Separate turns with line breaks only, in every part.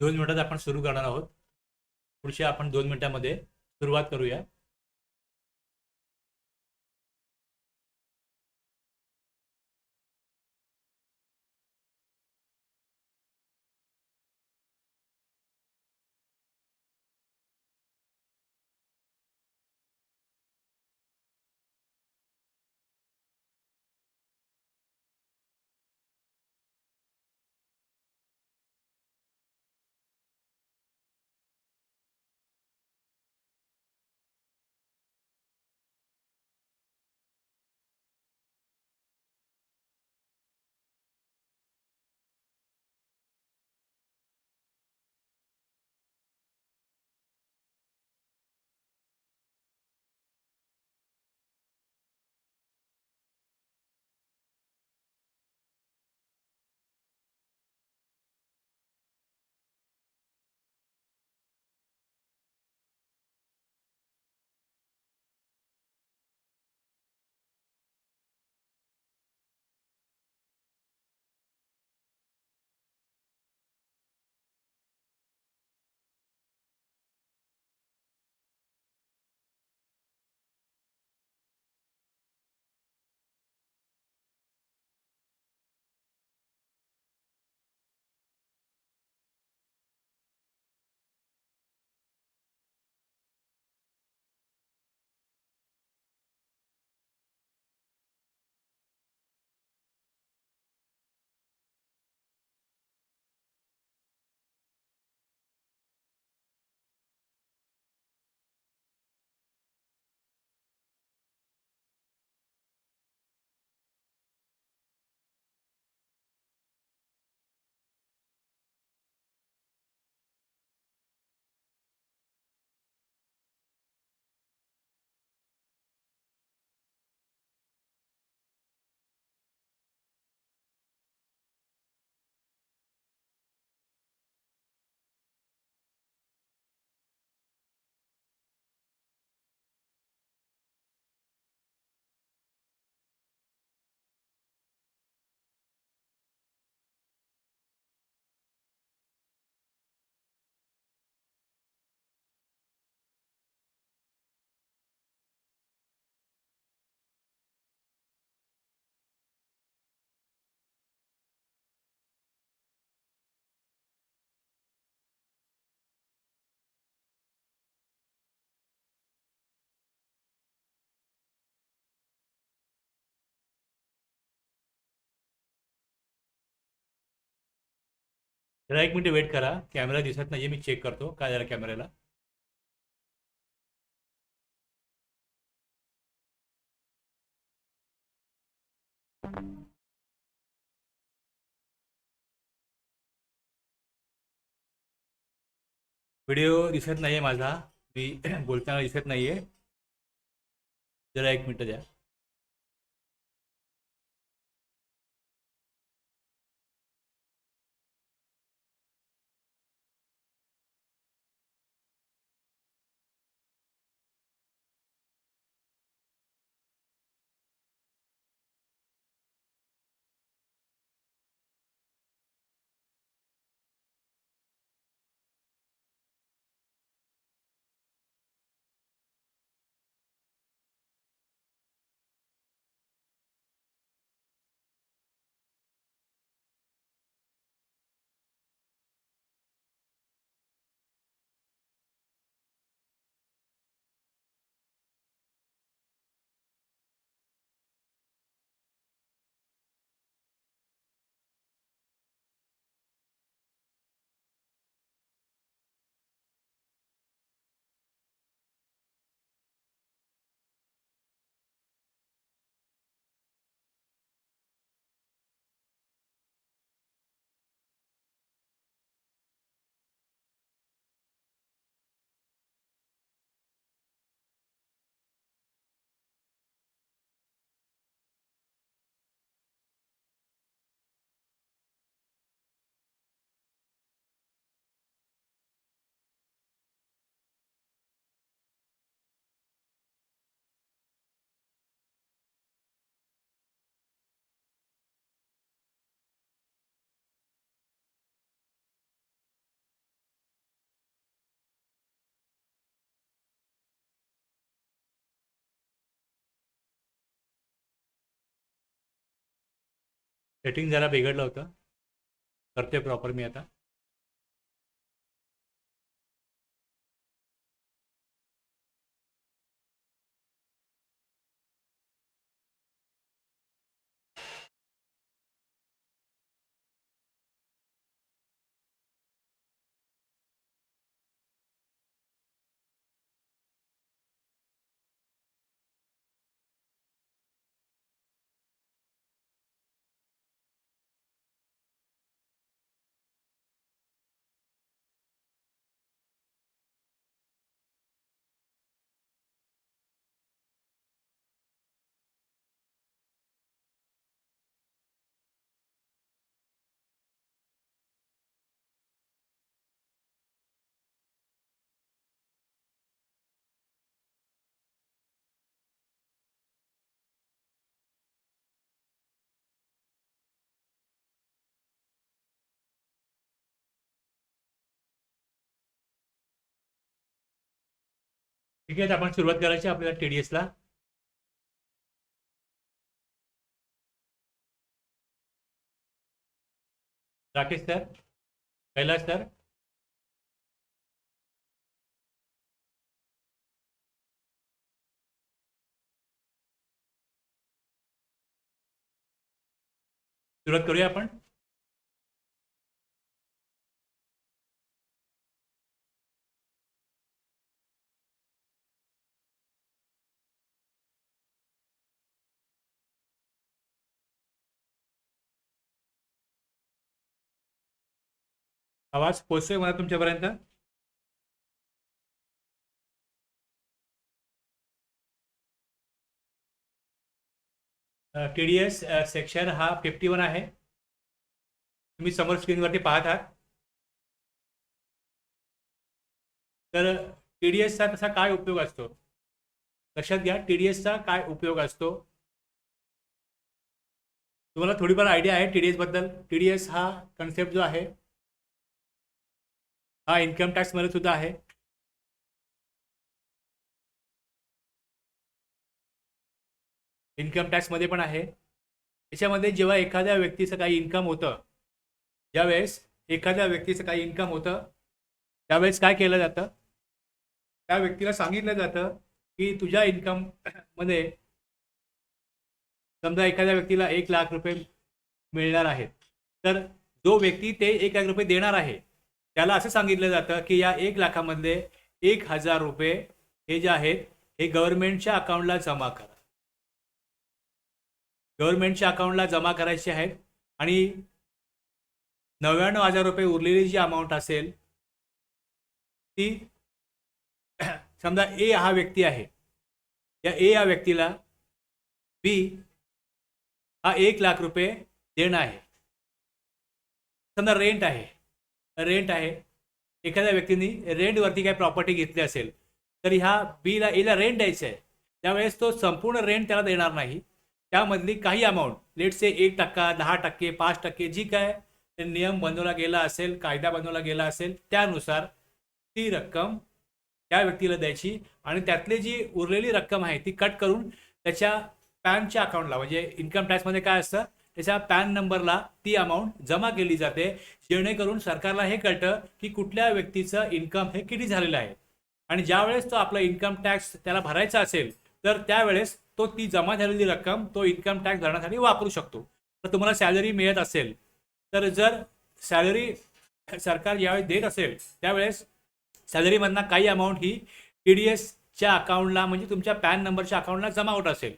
2 मिनिटात आपण सुरू करणार आहोत. पुढच्या आपण 2 मिनिटांमध्ये सुरुवात करूया. जरा 1 मिनिट वेट करा. कॅमेरा दिसत नाहीये, मी चेक करतो काय झालं कॅमेऱ्याला. व्हिडिओ दिसत नाहीये माझा. मी बोलताना दिसत नाहीये. जरा 1 मिनिट द्या. सेटिंग जरा बिघडलं होतं, करतोय प्रॉपर मी आता. ठीक आहे, तर आपण सुरुवात करायची आपल्याला TDS ला. Rakesh sir, Kailash sir. सुरुवात करूया आपण. आवाज पोचतोय मला तुमच्यापर्यंत? TDS सेक्शन हा 51 आहे. तुम्ही समोर स्क्रीनवरती पाहत आहात. तर TDSचा तसा काय उपयोग असतो, लक्षात घ्या. TDSचा काय उपयोग असतो, तुम्हाला थोडीफार आयडिया आहे TDS बद्दल. TDS हा कन्सेप्ट जो आहे हा इन्कम टॅक्स मध्ये सुद्धा आहे. इन्कम टॅक्स मध्ये पण आहे. याच्यामध्ये जेव्हा एखाद्या व्यक्तीचं काही इन्कम होतं, ज्यावेळेस एखाद्या व्यक्तीचं काही इन्कम होतं त्यावेळेस काय केलं जातं, त्या व्यक्तीला सांगितलं जातं की तुझ्या इन्कम मध्ये समजा एखाद्या व्यक्तीला 1,00,000 रुपये मिळणार आहेत, तर जो व्यक्ती ते 1,00,000 रुपये देणार आहे त्याला असं सांगितलं जातं की या 1,00,000मधले 1,000 रुपये हे जे आहेत हे गव्हर्नमेंटच्या अकाउंटला जमा करा. गव्हर्नमेंटच्या अकाउंटला जमा करायचे आहेत. आणि 99,000 रुपये उरलेली जी अमाऊंट असेल ती समजा ए हा व्यक्ती आहे, या ए या व्यक्तीला बी हा 1,00,000 रुपये देणं आहे. समजा रेंट आहे, एखाद्या व्यक्तीने रेंटवरती काही प्रॉपर्टी घेतली असेल, तर ह्या बीला एला रेंट द्यायचं आहे. त्यावेळेस तो संपूर्ण रेंट त्याला देणार नाही, त्यामधली काही अमाऊंट, लेट से 1%, 10%, 5% जी काय नियम बनवला गेला असेल, कायदा बनवला गेला असेल, त्यानुसार ती रक्कम त्या व्यक्तीला द्यायची. आणि त्यातली जी उरलेली रक्कम आहे ती कट करून त्याच्या पॅनच्या अकाउंटला, म्हणजे इन्कम टॅक्समध्ये काय असतं, त्याच्या पॅन नंबरला ती अमाऊंट जमा केली जाते, जेणेकरून सरकारला हे कळतं की कुठल्या व्यक्तीचं इन्कम हे किती झालेलं आहे. आणि ज्यावेळेस तो आपला इन्कम टॅक्स त्याला भरायचा असेल, तर त्यावेळेस तो ती जमा झालेली रक्कम तो इन्कम टॅक्स भरण्यासाठी वापरू शकतो. तर तुम्हाला सॅलरी मिळत असेल, तर जर सॅलरी सरकार ज्यावेळेस देत असेल त्यावेळेस सॅलरीमधनं काही अमाऊंट ही TDSच्या अकाउंटला, म्हणजे तुमच्या पॅन नंबरच्या अकाउंटला जमा होत असेल.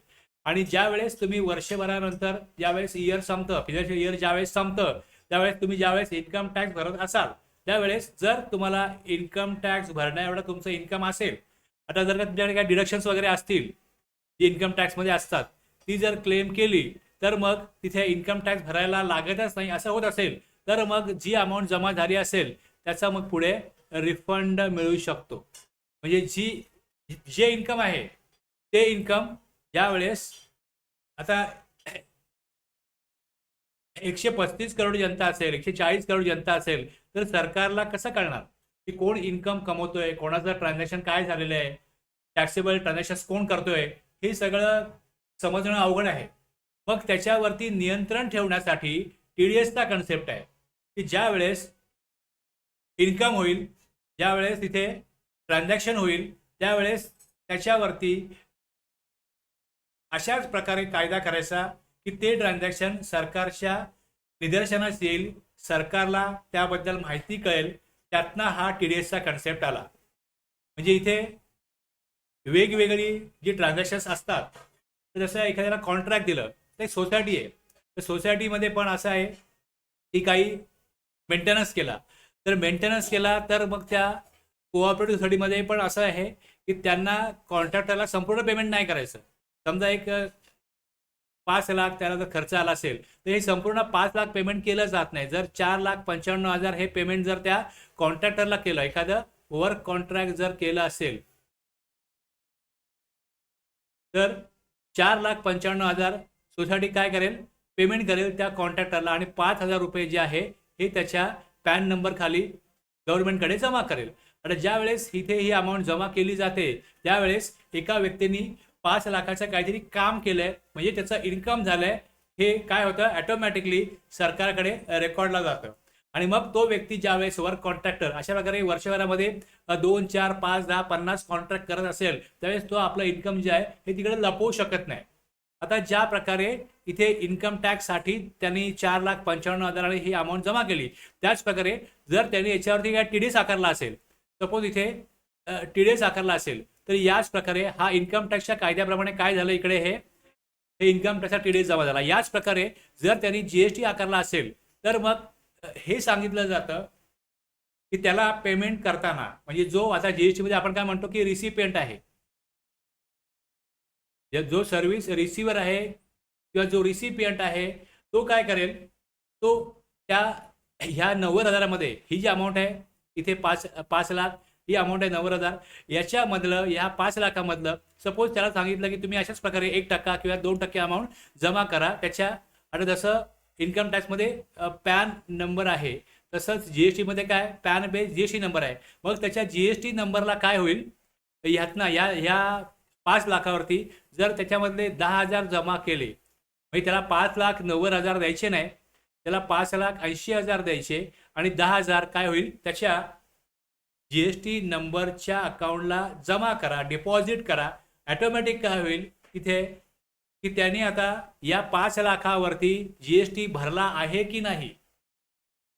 आणि ज्यावेळेस तुम्ही वर्षभरानंतर ज्यावेळेस इयर संपतं, फिनान्शियल इयर ज्यावेळेस संपतं, त्यावेळेस तुम्ही ज्यावेळेस इन्कम टॅक्स भरत असाल, त्यावेळेस जर तुम्हाला इन्कम टॅक्स भरण्या एवढं तुमचं इन्कम असेल, आता जर का तुमच्याकडे काही डिडक्शन्स वगैरे असतील जी इन्कम टॅक्समध्ये असतात, ती जर क्लेम केली तर मग तिथे इन्कम टॅक्स भरायला लागतच नाही असं होत असेल, तर मग जी अमाऊंट जमा झाली असेल त्याचा मग पुढे रिफंड मिळू शकतो. म्हणजे जे इन्कम आहे ते इन्कम ज्यावेळेस आता 135 करोड जनता असेल, 140 करोड जनता असेल, तर सरकारला कसं कळणार की कोण इन्कम कमवतोय, कोणाचं ट्रान्झॅक्शन काय झालेलं आहे, टॅक्सेबल ट्रान्झॅक्शन कोण करतोय, हे सगळं समजणं अवघड आहे. मग त्याच्यावरती नियंत्रण ठेवण्यासाठी टीडीएसचा कन्सेप्ट आहे की ज्या वेळेस इन्कम होईल, ज्या वेळेस तिथे ट्रान्झॅक्शन होईल, त्यावेळेस त्याच्यावरती अशाच प्रकारे कायदा करायचा की ते ट्रान्झॅक्शन सरकारच्या निदर्शनास येईल, सरकारला त्याबद्दल माहिती कळेल. त्यातनं हा टीडीएसचा कन्सेप्ट आला. म्हणजे इथे वेगवेगळी जी ट्रान्झॅक्शन्स असतात, तर जसं एखाद्याला कॉन्ट्रॅक्ट दिलं, ते सोसायटी आहे, तर सोसायटीमध्ये पण असं आहे की काही मेंटेनन्स केला, तर मग त्या कोऑपरेटिव्ह सोसायटीमध्ये पण असं आहे की त्यांना कॉन्ट्रॅक्टरला संपूर्ण पेमेंट नाही करायचं. समजा एक 5 लाख त्याला जर खर्च आला असेल, तर हे संपूर्ण 5 लाख पेमेंट केलं जात नाही. जर 4,95,000 हे पेमेंट जर त्या कॉन्ट्रॅक्टरला केलं, एखादं वर्क कॉन्ट्रॅक्ट जर केलं असेल, तर 4,95,000 सोसायटी काय करेल, पेमेंट करेल त्या कॉन्ट्रॅक्टरला, आणि 5,000 रुपये जे आहे हे त्याच्या पॅन नंबर खाली गव्हर्नमेंटकडे जमा करेल. आणि ज्या वेळेस इथे ही अमाऊंट जमा केली जाते, त्यावेळेस एका व्यक्तीने 5 लाखाचं काहीतरी काम केलंय, म्हणजे त्याचं इन्कम झालंय, हे काय होतं, ऑटोमॅटिकली सरकारकडे रेकॉर्डला जातं. आणि मग तो व्यक्ती ज्या वेळेस वर्क कॉन्ट्रॅक्टर अशा प्रकारे वर्षभरामध्ये 2, 4, 5, 10, 50 कॉन्ट्रॅक्ट करत असेल, त्यावेळेस तो आपलं इन्कम जे आहे हे तिकडे लपवू शकत नाही. आता ज्या प्रकारे इथे इन्कम टॅक्ससाठी त्यांनी 4,95,000 ही अमाऊंट जमा केली, त्याच प्रकारे जर त्यांनी याच्यावरती काय टीडीएस आकारला असेल, सपोज इथे टीडीएस आकारला असेल, तर याच प्रकारे हा इन्कम टॅक्सच्या कायद्याप्रमाणे काय झालं, इकडे हे इन्कम टॅक्सचा टीडीएस जमा झाला. याच प्रकारे जर त्यांनी जीएसटी आकारला असेल, तर मग हे सांगितलं जातं की त्याला पेमेंट करताना, म्हणजे जो आता जीएसटी मध्ये आपण काय म्हणतो की रिसिपियंट आहे, जो सर्व्हिस रिसिव्हर आहे किंवा जो रिसिपियंट आहे, तो काय करेल, तो त्या ह्या 90,000 ही जी अमाऊंट आहे, इथे 5 लाख ही अमाऊंट आहे 90,000, याच्यामधलं, ह्या 5 लाखामधलं सपोज त्याला सांगितलं की तुम्ही अशाच प्रकारे 1% किंवा 2% अमाऊंट जमा करा त्याच्या. आणि जसं इन्कम टॅक्समध्ये पॅन नंबर आहे, तसंच जीएसटी मध्ये काय पॅन बेस जीएसटी नंबर आहे. मग त्याच्या जीएसटी नंबरला काय होईल, ह्यातनं ह्या 5 लाखावरती जर त्याच्यामधले 10,000 जमा केले, म्हणजे त्याला 5,90,000 द्यायचे नाही, त्याला 5,80,000 द्यायचे, आणि 10,000 काय होईल, त्याच्या जीएसटी नंबरच्या अकाउंटला जमा करा, डिपॉझिट करा. ऑटोमॅटिक काय होईल तिथे की त्याने आता या 5 लाखावरती जीएसटी भरला आहे की नाही,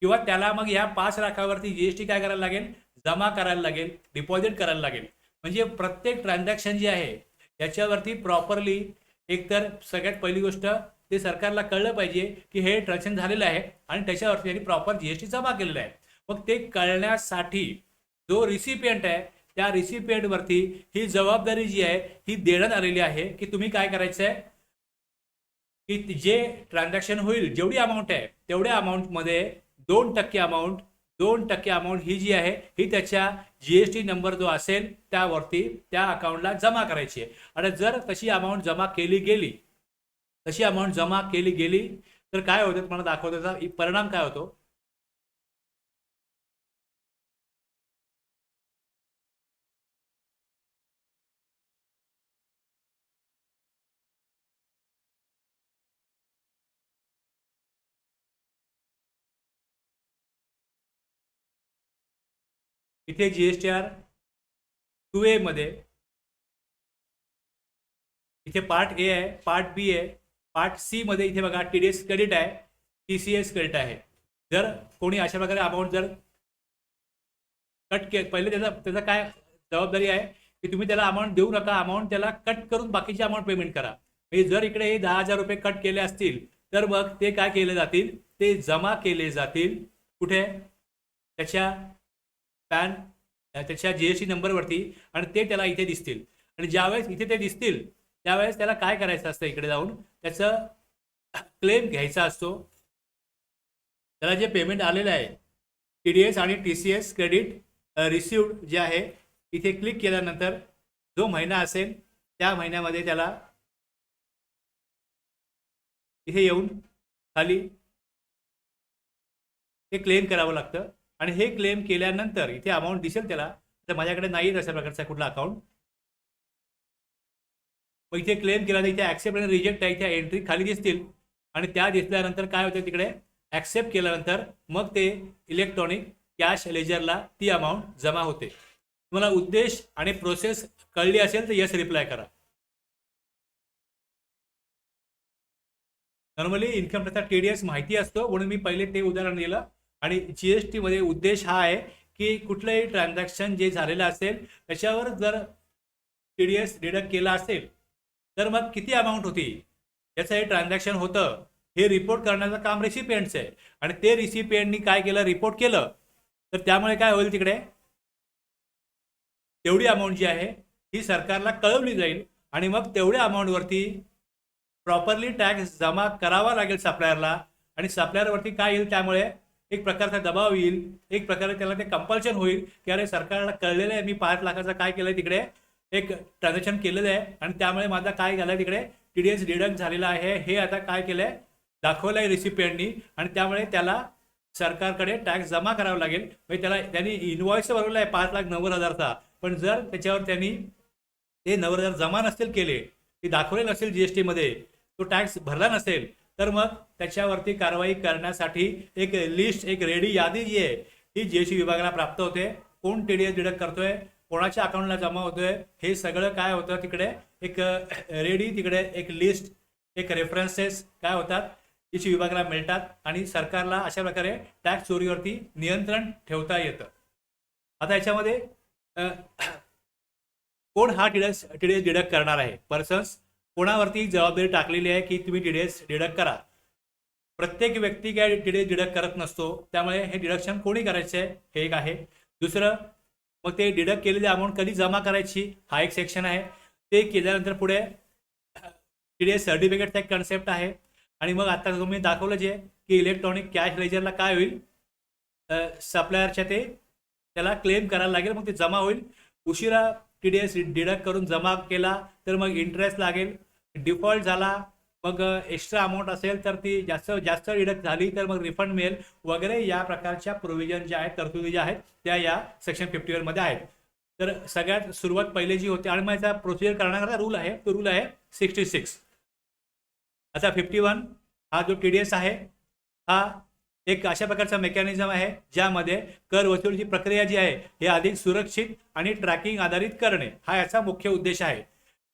किंवा त्याला मग या 5 लाखावरती जीएसटी काय करायला लागेल, जमा करायला लागेल, डिपॉझिट करायला लागेल. म्हणजे प्रत्येक ट्रान्झॅक्शन जे आहे याच्यावरती प्रॉपरली, एकतर सगळ्यात पहिली गोष्ट ते सरकारला कळलं पाहिजे की हे ट्रान्झॅक्शन झालेलं आहे आणि त्याच्यावरती त्यांनी प्रॉपर जीएसटी जमा केलेला आहे. मग ते कळण्यासाठी जो रिसिपियंट आहे, त्या रिसिपियंटवरती ही जबाबदारी जी आहे ही देण्यात आलेली आहे की तुम्ही काय करायचं आहे की जे ट्रान्झॅक्शन होईल, जेवढी अमाऊंट आहे तेवढ्या अमाऊंटमध्ये 2% अमाऊंट, 2% अमाऊंट ही जी आहे ही त्याच्या जीएसटी नंबर जो असेल त्यावरती त्या अकाउंटला जमा करायची आहे. आणि जर तशी अमाऊंट जमा केली गेली, तर काय होतं तुम्हाला दाखवतो, त्याचा परिणाम काय होतो. इथे जीएसटीआर 2A मध्ये इथे पार्ट ए आहे, पार्ट बी आहे, पार्ट सी मध्ये इथे बघा टीडीएस क्रेडिट आहे, टीसीएस क्रेडिट आहे. जर कोणी अशा प्रकारे अमाऊंट जर कट के, पहिले त्याचा काय जबाबदारी आहे की तुम्ही त्याला अमाऊंट देऊ नका, अमाऊंट त्याला कट करून बाकीची अमाऊंट पेमेंट करा. म्हणजे जर इकडे हे 10,000 रुपये कट केले असतील, तर मग ते काय केले जातील, ते जमा केले जातील कुठे, त्याच्या पॅन, त्याच्या जीएसटी नंबरवरती, आणि ते त्याला इथे दिसतील. आणि ज्यावेळेस इथे ते दिसतील त्यावेळेस त्याला काय करायचं असतं, इकडे जाऊन त्याचं क्लेम घ्यायचा असतो. त्याला जे पेमेंट आलेलं आहे टीडीएस आणि टीसीएस क्रेडिट रिसिव्ड जे आहे, इथे क्लिक केल्यानंतर जो महिना असेल त्या महिन्यामध्ये त्याला इथे येऊन खाली हे क्लेम करावं लागतं. आणि हे क्लेम केल्यानंतर इथे अमाऊंट दिसेल त्याला. तर माझ्याकडे नाही तशा प्रकारचा कुठला अकाउंट, मग इथे क्लेम केला तर इथे ऍक्सेप्ट आणि रिजेक्ट आहे, इथे एंट्री खाली दिसतील आणि त्या दिसल्यानंतर काय होतं तिकडे ऍक्सेप्ट केल्यानंतर मग ते इलेक्ट्रॉनिक कॅश लेजरला ती अमाऊंट जमा होते. तुम्हाला उद्देश आणि प्रोसेस कळली असेल तर यस रिप्लाय करा. नॉर्मली इन्कम टॅक्सचा टीडीएस माहिती असतो म्हणून मी पहिले ते उदाहरण दिलं. आणि जीएसटी मध्ये उद्देश हा आहे की कुठलंही ट्रान्झॅक्शन जे झालेलं असेल त्याच्यावर जर टीडीएस डिडक्ट केला असेल तर मग किती अमाऊंट होती याचं हे ट्रान्झॅक्शन होतं हे रिपोर्ट करण्याचं काम रिसिपियंटचं आहे. आणि ते रिसिपियंटनी काय केलं, रिपोर्ट केलं तर त्यामुळे काय होईल तिकडे तेवढी अमाऊंट जी आहे ही सरकारला कळवली जाईल आणि मग तेवढ्या अमाऊंटवरती प्रॉपरली टॅक्स जमा करावा लागेल सप्लायरला. आणि सप्लायरवरती काय येईल त्यामुळे एक प्रकारचा दबाव येईल, एक प्रकारे त्याला ते कंपल्शन होईल की अरे सरकारला कळलेलं आहे मी 5 लाखाचं काय केलंय तिकडे एक ट्रान्झॅक्शन केलेलं आहे आणि त्यामुळे माझा काय झालं तिकडे टीडीएस डिडक्ट झालेला आहे हे आता काय केलंय दाखवलं आहे रिसिपियंटनी आणि त्यामुळे त्याला सरकारकडे टॅक्स जमा करावा लागेल. म्हणजे त्याला त्यांनी इनवॉइस भरवला आहे 5,90,000चा, पण जर त्याच्यावर त्यांनी ते 90,000 जमा नसतील केले, ते दाखवले नसेल जीएसटी मध्ये, तो टॅक्स भरला नसेल तर मग त्याच्यावरती कारवाई करण्यासाठी एक लिस्ट एक रेडी यादी जी आहे ही जीएसटी विभागाला प्राप्त होते. कोण टीडीएस डिडक्ट करतोय, कोणाच्या अकाउंटला जमा होतोय हे सगळं काय होतं तिकडे एक रेडी तिकडे एक लिस्ट एक रेफरन्सेस काय होतात जीएसटी विभागाला मिळतात आणि सरकारला अशा प्रकारे टॅक्स चोरीवरती नियंत्रण ठेवता येतं. आता याच्यामध्ये कोण हा टीडीएस डिडक्ट करणार आहे, पर्सन्स कोणावरती जबाबदारी टाकलेली आहे की तुम्ही टीडीएस डिडक्ट करा. प्रत्येक व्यक्ती काय टीडीएस डिडक्ट करत नसतो, त्यामुळे हे डिडक्शन कोणी करायचे हे एक आहे. दुसरं मग ते डिडक्ट केलेली अमाऊंट कधी जमा करायची हा एक सेक्शन आहे. ते केल्यानंतर पुढे टीडीएस सर्टिफिकेटचा एक कन्सेप्ट आहे. आणि मग आता तुम्ही दाखवलं जे की इलेक्ट्रॉनिक कॅश लेजरला काय होईल सप्लायरच्या ते त्याला क्लेम करायला लागेल, मग ते जमा होईल. उशिरा टीडीएस डिडक्ट करून जमा केला तर मग इंटरेस्ट लागेल, डिफॉल्ट झाला मग एक्स्ट्रा अमाऊंट असेल तर ती जास्त डिडक्ट झाली तर मग रिफंड मिळेल वगैरे या प्रकारच्या प्रोव्हिजन ज्या आहेत तरतुदी ज्या आहेत त्या या सेक्शन 51 मध्ये आहेत. तर सगळ्यात सुरुवात पहिले जी होती आणि मग याचा प्रोसिजर करण्याचा रूल आहे तो रूल आहे 66. आता 51 हा जो टीडीएस आहे हा एक अशा प्रकारचा मेकॅनिझम आहे ज्यामध्ये कर वसुलीची प्रक्रिया जी आहे हे अधिक सुरक्षित आणि ट्रॅकिंग आधारित करणे हा याचा मुख्य उद्देश आहे.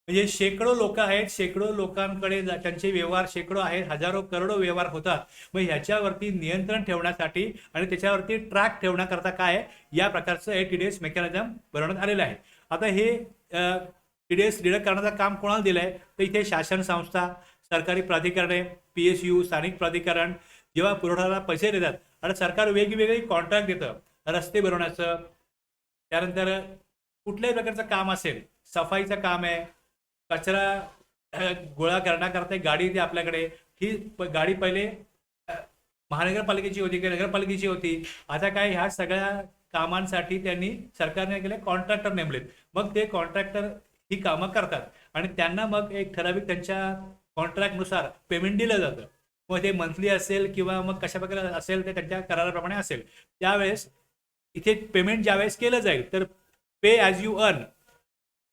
म्हणजे शेकडो लोक आहेत, शेकडो लोकांकडे त्यांचे व्यवहार शेकडो आहेत, हजारो करोडो व्यवहार होतात. मग ह्याच्यावरती नियंत्रण ठेवण्यासाठी आणि त्याच्यावरती ट्रॅक ठेवण्याकरता काय या प्रकारचं हे टीडीएस मेकॅनिझम बनवण्यात आलेलं आहे. आता हे टीडीएस डिडक्ट करण्याचं काम कोणाला दिलं आहे तर इथे शासन संस्था, सरकारी प्राधिकरणे, PSU, स्थानिक प्राधिकरण जेव्हा पुरवठादाराला पैसे देतात आणि सरकार वेगवेगळी कॉन्ट्रॅक्ट देतं रस्ते बनवण्याचं, त्यानंतर कुठल्याही प्रकारचं काम असेल, सफाईचं काम आहे, कचरा गोळा करण्याकरता एक गाडी येते आपल्याकडे, ही गाडी पहिले महानगरपालिकेची होती किंवा नगरपालिकेची होती, आता काय ह्या सगळ्या कामांसाठी त्यांनी सरकारने केले कॉन्ट्रॅक्टर नेमलेत. मग ते कॉन्ट्रॅक्टर ही कामं करतात आणि त्यांना मग एक ठराविक त्यांच्या कॉन्ट्रॅक्टनुसार पेमेंट दिलं जातं. मग ते मंथली असेल किंवा मग कशा प्रकारे असेल ते त्यांच्या कराराप्रमाणे असेल. त्यावेळेस इथे पेमेंट ज्यावेळेस केलं जाईल तर पे ॲज यू अर्न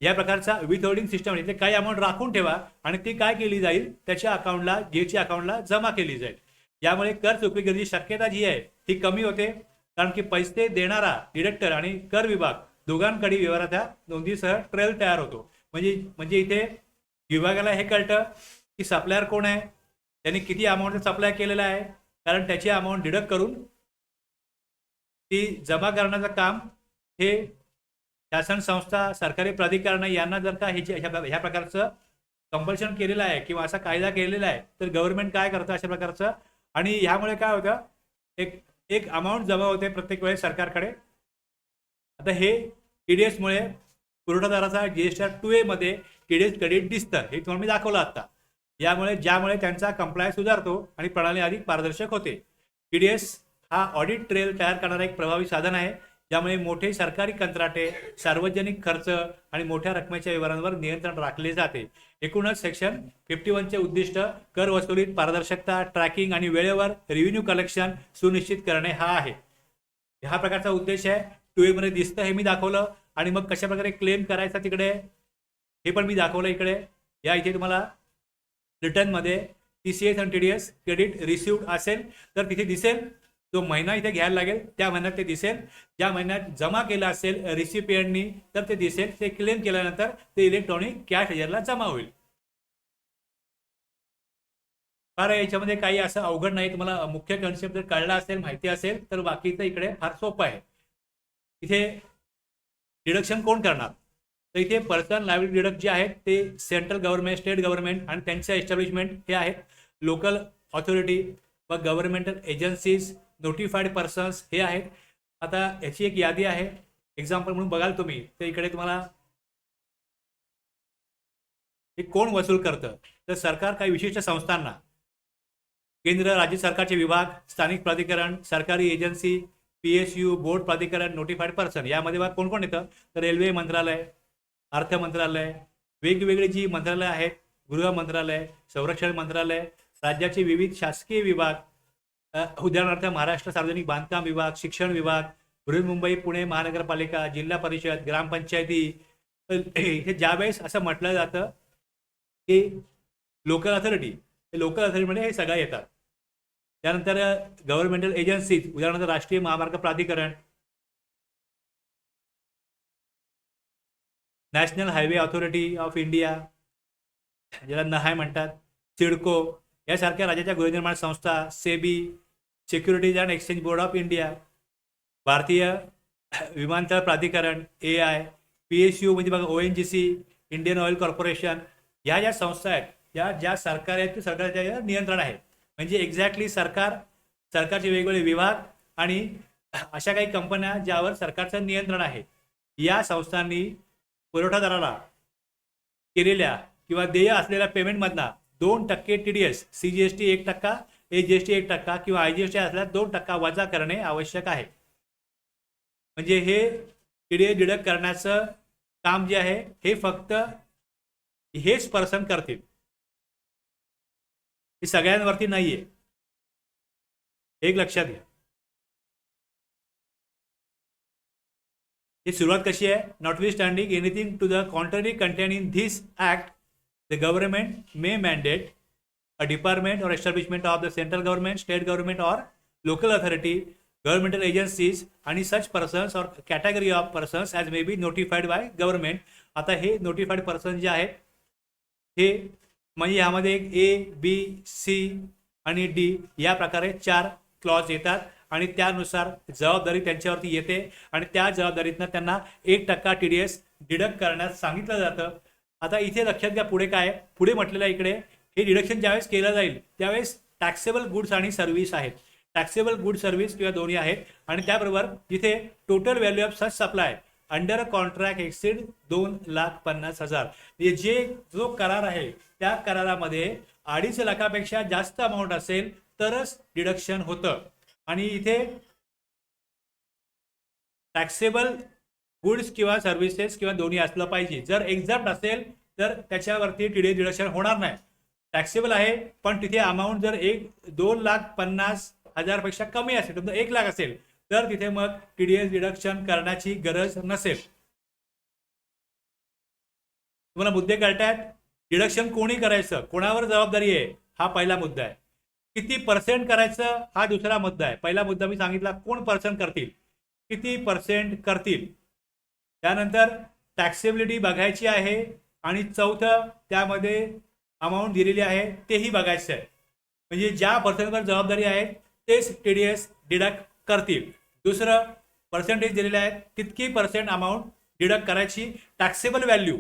या प्रकारचा विथहोल्डिंग सिस्टम इथे काही अमाऊंट राखून ठेवा आणि ती काय केली जाईल त्याच्या अकाउंटला जीएसटी अकाउंटला जमा केली जाईल. यामुळे कर चुकवेगिरीची शक्यता जी आहे ही कमी होते, कारण की पैसे देणारा डिडक्टर आणि कर विभाग दोघांकडे व्यवहाराच्या नोंदीसह ट्रेल तयार होतो. म्हणजे इथे विभागाला हे कळतं की सप्लायर कोण आहे, त्यांनी किती अमाऊंट सप्लाय केलेला आहे, कारण त्याची अमाऊंट डिडक्ट करून ती जमा करण्याचं काम हे शासन संस्था, सरकारी प्राधिकरण यांना जर का ह्या प्रकारचं कंपल्शन केलेलं आहे किंवा असा कायदा केलेला आहे तर गव्हर्नमेंट काय करतं अशा प्रकारचं. आणि ह्यामुळे काय होतं एक अमाऊंट जमा होते प्रत्येक वेळेस सरकारकडे. आता हे टीडीएसमुळे पुरवठादाराचा GSTR 2A मध्ये टीडीएस क्रेडिट दिसतं, हे तुम्हाला मी दाखवलं आता. ज्यामुळे त्यांचा कंप्लायन्स सुधारतो आणि प्रणाली अधिक पारदर्शक होते. टीडीएस हा ऑडिट ट्रेल तयार करणारा एक प्रभावी साधन आहे ज्यामुळे मोठे सरकारी कंत्राटे, सार्वजनिक खर्च आणि मोठ्या रकमेच्या व्यवहारांवर नियंत्रण राखले जाते. एकूणच सेक्शन 51चे उद्दिष्ट कर वसुलीत पारदर्शकता, ट्रॅकिंग आणि वेळेवर रेव्हेन्यू कलेक्शन सुनिश्चित करणे हा आहे. हा प्रकारचा उद्देश आहे. 2A मध्ये दिसतं हे मी दाखवलं. आणि मग कशा प्रकारे क्लेम करायचा तिकडे हे पण मी दाखवलं इकडे या इथे तुम्हाला रिटर्नमध्ये TCS आणि TDS क्रेडिट रिसिव्ड असेल तर तिथे दिसेल, जो महिना इथे घ्यायला लागेल त्या महिन्यात ते दिसेल, ज्या महिन्यात जमा केलं असेल रिसिपियंटनी तर ते दिसेल, ते क्लेम केल्यानंतर ते इलेक्ट्रॉनिक कॅश लेजरला जमा होईल. फार याच्यामध्ये काही असं अवघड नाही. तुम्हाला मुख्य कन्सेप्ट जर कळला असेल, माहिती असेल तर बाकीचं इकडे फार सोपं आहे. इथे डिडक्शन कोण करणार, तर इथे पर्सनल लायबिलिटी डिडक्ट जे आहेत ते सेंट्रल गव्हर्नमेंट, स्टेट गव्हर्नमेंट आणि त्यांच्या एस्टॅब्लिशमेंट हे आहेत. लोकल ऑथॉरिटी व गव्हर्नमेंटल एजन्सीज, नोटिफाईड पर्सन्स हे आहेत. आता याची एक यादी आहे, एक्झाम्पल म्हणून बघाल तुम्ही, तर इकडे तुम्हाला हे कोण वसूल करतं, तर सरकार काही विशिष्ट संस्थांना, केंद्र राज्य सरकारचे विभाग, स्थानिक प्राधिकरण, सरकारी एजन्सी, PSU, बोर्ड प्राधिकरण, नोटिफाईड पर्सन, यामध्ये कोण कोण येतं, तर रेल्वे मंत्रालय, अर्थ मंत्रालय, वेगवेगळी जी मंत्रालय आहेत, गृह मंत्रालय, संरक्षण मंत्रालय, राज्याचे विविध शासकीय विभाग, उदाहरणार्थ महाराष्ट्र सार्वजनिक बांधकाम विभाग, शिक्षण विभाग, बृहन्मुंबई पुणे महानगरपालिका, जिल्हा परिषद, ग्रामपंचायती. हे ज्यावेळेस असं म्हटलं जातं की लोकल अथॉरिटी, लोकल अथॉरिटीमध्ये हे सगळं येतात. त्यानंतर गव्हर्नमेंटल एजन्सीज, उदाहरणार्थ राष्ट्रीय महामार्ग प्राधिकरण, national highway authority of India, ज्याला नहाय म्हणतात, सिडको यासारख्या राज्याच्या गृहनिर्माण संस्था, SEBI, securities and exchange board of India, भारतीय विमानतळ प्राधिकरण AI, PSU म्हणजे बघा ONGC, इंडियन ऑइल कॉर्पोरेशन, या ज्या संस्था आहेत, या ज्या सरकार आहेत, सरकारच्या नियंत्रण आहे. म्हणजे एक्झॅक्टली सरकारचे वेगवेगळे विभाग आणि अशा काही कंपन्या ज्यावर सरकारचं नियंत्रण आहे. या संस्थांनी पुरवठादाराला केलेल्या किंवा देय असलेल्या पेमेंटमधला 2% TDS, CGST 1%, AGST 1% किंवा IGST असल्यास 2% वजा करणे आवश्यक आहे. म्हणजे हे TDS डिडक्ट करण्याचं काम जे आहे हे फक्त हेच पर्सन करतील, हे सगळ्यांवरती नाहीये, एक लक्षात घ्या. ही सुरुवात कशी आहे, notwithstanding anything to the contrary contain in this act, the government may mandate a department or establishment of the central government, state government or local authority, governmental agencies आणि such persons or category of persons as may be notified by government. आता हे notified person जे आहेत हे म्हणजे यामध्ये एक A, B, C आणि D या प्रकारे 4 क्लॉज येतात आणि त्यानुसार जबाबदारी त्यांच्यावरती येते आणि त्या जबाबदारीतनं त्यांना 1% TDS डिडक्ट करण्यास सांगितलं जातं. आता इथे लक्षात घ्या पुढे काय, पुढे म्हटलेलं इकडे हे डिडक्शन ज्यावेळेस केलं जाईल त्यावेळेस टॅक्सेबल गुड्स आणि सर्व्हिस आहेत, टॅक्सेबल गुड सर्व्हिस किंवा दोन्ही आहेत. आणि त्याबरोबर जिथे total value of such supply under contract exceed 2,50,000, म्हणजे जो करार आहे त्या करारामध्ये 2.5 लाखापेक्षा जास्त अमाऊंट असेल तरच डिडक्शन होतं. आणि इथे टॅक्सेबल गुड्स किंवा सर्व्हिसेस किंवा दोन्ही असलं पाहिजे. जर एक्झॅम्प्ट असेल तर त्याच्यावरती TDS डिडक्शन होणार नाही. टॅक्सेबल आहे पण तिथे अमाऊंट जर 2,50,000 पेक्षा कमी असेल, समजा 1 लाख असेल तर तिथे मग TDS डिडक्शन करण्याची गरज नसेल. तुम्हाला मुद्दे कळतायत. डिडक्शन कोणी करायचं, कोणावर जबाबदारी आहे, हा पहिला मुद्दा आहे. किती पर्सेंट करायचं हा दुसरा मुद्दा आहे. पहिला मुद्दा मी सांगितला, कोण पर्सेंट करतील, किती पर्सेंट करतील. त्यानंतर टॅक्सेबिलिटी बघायची आहे आणि चौथं त्यामध्ये अमाऊंट दिलेली आहे तेही बघायचं आहे. म्हणजे ज्या पर्सेंटवर जबाबदारी आहे तेच TDS डिडक्ट करतील. दुसरं पर्सेंटेज दिलेले आहेत तितकी पर्सेंट अमाऊंट डिडक्ट करायची. Taxable value,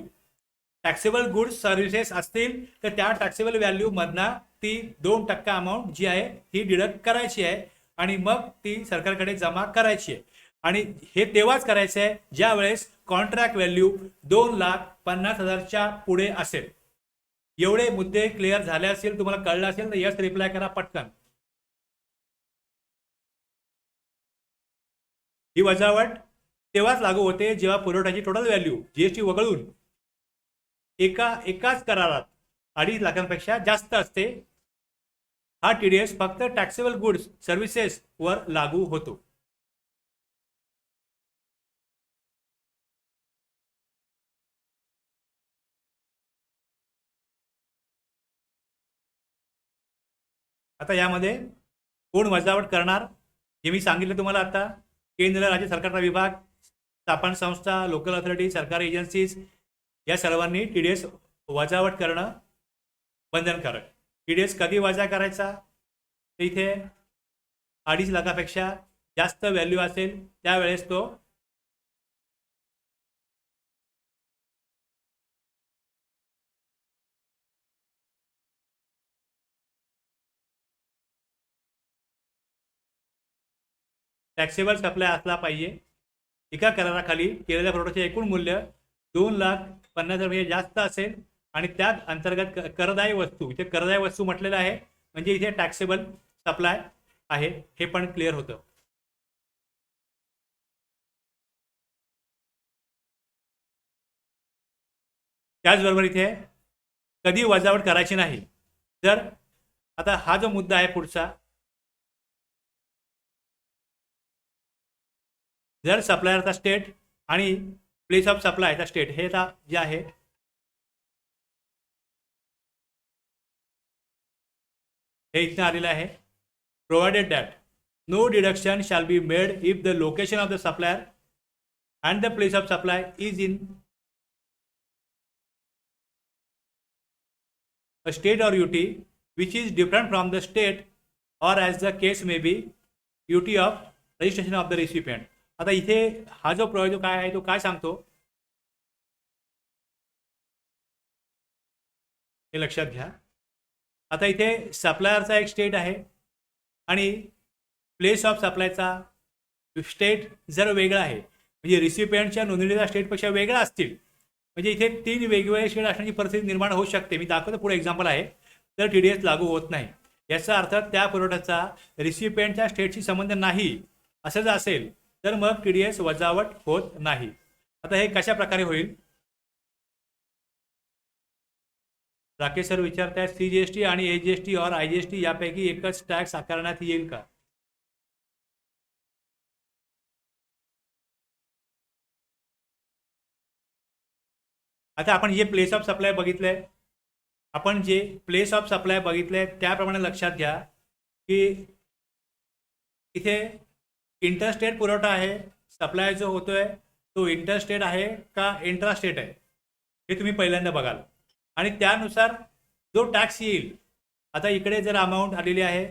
taxable goods services असतील तर त्या टॅक्सेबल व्हॅल्यू मधना ती 2% अमाऊंट जी आहे ही डिडक्ट करायची आहे आणि मग ती सरकारकडे जमा करायची आहे. आणि हे तेव्हाच करायचं आहे ज्या वेळेस कॉन्ट्रॅक्ट व्हॅल्यू 2,50,000च्या पुढे असेल. एवढे मुद्दे क्लिअर झाले असतील, तुम्हाला कळलं असेल तर यस रिप्लाय करा पटकन. ही वजावट तेव्हाच लागू होते जेव्हा पुरवठ्याची टोटल व्हॅल्यू GST वगळून एकाच करारात 2.5 लाखांपेक्षा जास्त असते. हा TDS फक्त टॅक्सेबल गुड्स सर्व्हिसेस वर लागू होतो. आता यामध्ये कोण वजावट करणार, जे मी सांगितलं तुम्हाला आता, केंद्र राज्य सरकारचा विभाग, स्थापन संस्था, लोकल अथॉरिटी, सरकारी एजन्सीज या सर्वांनी TDS वजावट करणं बंधनकारक. TDS कधी वजा करायचा, तर इथे 2.5 लाखापेक्षा जास्त व्हॅल्यू असेल त्यावेळेस तो टॅक्सेबल सप्लाय असला पाहिजे. एका कराराखाली केलेल्या पुरवठ्याचे एकूण मूल्य 2,50,000 जास्त असेल आणि त्यात अंतर्गत करदायी वस्तू, इथे करदायी वस्तू म्हटलेलं आहे म्हणजे इथे टॅक्सेबल सप्लाय आहे, हे पण क्लिअर होतं. त्याचबरोबर इथे कधी वजावट करायची नाही. जर आता हा जो मुद्दा आहे पुढचा, जर सप्लायरचा स्टेट आणि प्लेस ऑफ सप्लायचा स्टेट हे जे आहे हे इथं आलेलं आहे. Provided that no deduction shall be made if the location of the supplier and the place of supply is in a state or UT which is different from the state or as the case may be UT of registration of the recipient. आता इथे हा जो प्रयोग काय आहे तो काय सांगतो हे लक्षात घ्या. आता इथे सप्लायरचा एक स्टेट आहे आणि प्लेस ऑफ सप्लायचा स्टेट जर वेगळा आहे म्हणजे रिसिपियंटच्या नोंदणीचा स्टेटपेक्षा वेगळा असतील, म्हणजे इथे 3 वेगवेगळे स्टेट असण्याची परिस्थिती निर्माण होऊ शकते. मी दाखवतो पुढे एक्झाम्पल आहे. तर TDS लागू होत नाही. याचा अर्थ त्या पुरवठ्याचा रिसिपियंटच्या स्टेटशी संबंध नाही असं जर असेल तर मग TDS वजावट होत नाही. आता हे कशा प्रकारे होईल, राकेश सर विचारतायत, CGST आणि AGST और IGST यापैकी एकच टॅक्स आकारण्यात येईल का? आता आपण जे प्लेस ऑफ सप्लाय बघितलंय, आपण जे प्लेस ऑफ सप्लाय बघितलंय त्याप्रमाणे लक्षात घ्या की इथे इंटरस्टेट पुरवठा आहे. सप्लाय जो होतोय तो इंटरस्टेट आहे का इंट्रास्टेट आहे हे तुम्ही पहिल्यांदा बघाल आणि त्यानुसार जो टॅक्स येईल. आता इकडे जर अमाऊंट आलेली आहे,